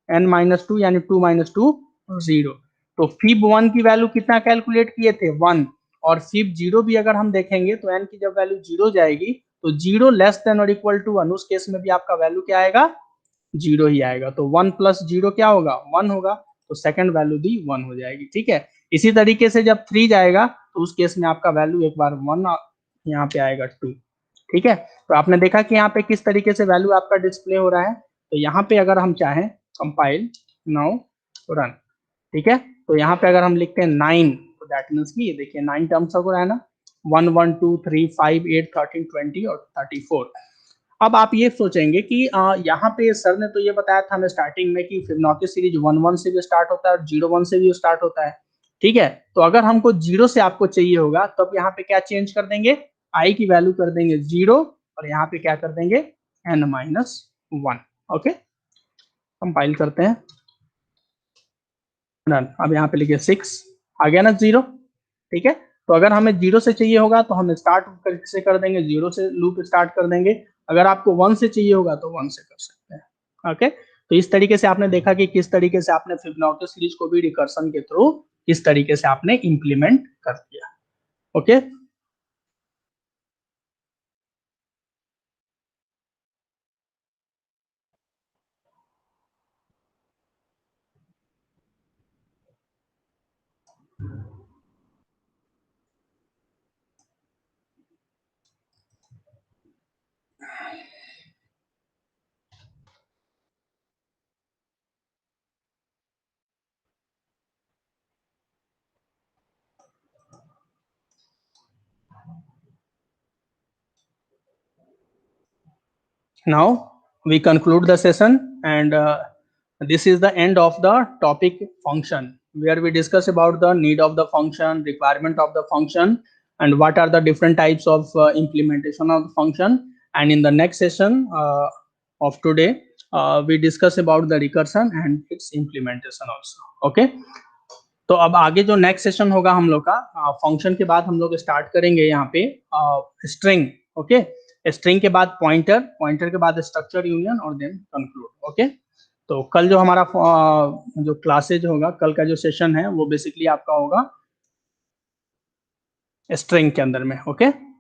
n माइनस 2 यानी 2 माइनस 2 0। तो फिब 1 की वैल्यू कितना कैलकुलेट किए थे 1, और फिब 0 भी अगर हम देखेंगे तो n की जब वैल्यू 0 जाएगी तो 0 लेस देन और इक्वल टू 1, उस केस में भी आपका वैल्यू क्या आएगा, 0 ही आएगा। तो 1 प्लस 0 क्या होगा, 1 होगा, तो सेकंड वैल्यू भी 1 हो जाएगी। ठीक है, इसी तरीके से जब 3 जाएगा तो उस केस में आपका वैल्यू एक बार 1 यहाँ पे आएगा 2। ठीक है, तो आपने देखा कि यहाँ पे किस तरीके से वैल्यू आपका डिस्प्ले हो रहा है। तो यहाँ पे अगर हम चाहें कंपाइल नाउ रन, ठीक है, तो यहाँ पे अगर हम लिखते हैं 9, तो दैट मीन्स कि ये देखिए 9 टर्म्स हो रहा है ना, 1 1 2 3 5 8 13 20 और 34। अब आप ये सोचेंगे कि यहाँ पे सर ने तो ये बताया था हमें स्टार्टिंग में कि फिबोनाची सीरीज 1 1 से भी स्टार्ट होता है और 0 1 से भी स्टार्ट होता है। ठीक है, तो अगर हमको 0 से आपको चाहिए होगा तो अब यहाँ पे क्या चेंज कर देंगे, आई की वैल्यू कर देंगे 0 और यहाँ पे क्या कर देंगे n-1। ओके, कंपाइल करते हैं, रन। अब यहाँ पे लिखिए 6, आ गया ना 0। ठीक है, तो अगर हमें 0 से चाहिए होगा तो हम स्टार्ट से कर देंगे, 0 से लूप स्टार्ट कर देंगे। अगर आपको 1 से चाहिए होगा तो 1 से कर सकते हैं। ओके, तो इस तरीके से आपने देखा कि किस तरीके से आपने फिबोनाची सीरीज को भी रिकर्सन के थ्रू किस तरीके से आपने इंप्लीमेंट कर दिया। Okay, now we conclude the session, and this is the end of the topic function, where we discuss about the need of the function, requirement of the function, and what are the different types of implementation of the function. And in the next session of today, we discuss about the recursion and its implementation also. Okay, तो अब आगे जो next session होगा हम लोग का function के बाद हम लोग स्टार्ट करेंगे यहाँ पे स्ट्रिंग। ओके, स्ट्रिंग के बाद पॉइंटर, पॉइंटर के बाद स्ट्रक्चर यूनियन और देन कंक्लूड। ओके, तो कल जो हमारा जो क्लासेज होगा, कल का जो सेशन है वो बेसिकली आपका होगा स्ट्रिंग के अंदर में। ओके।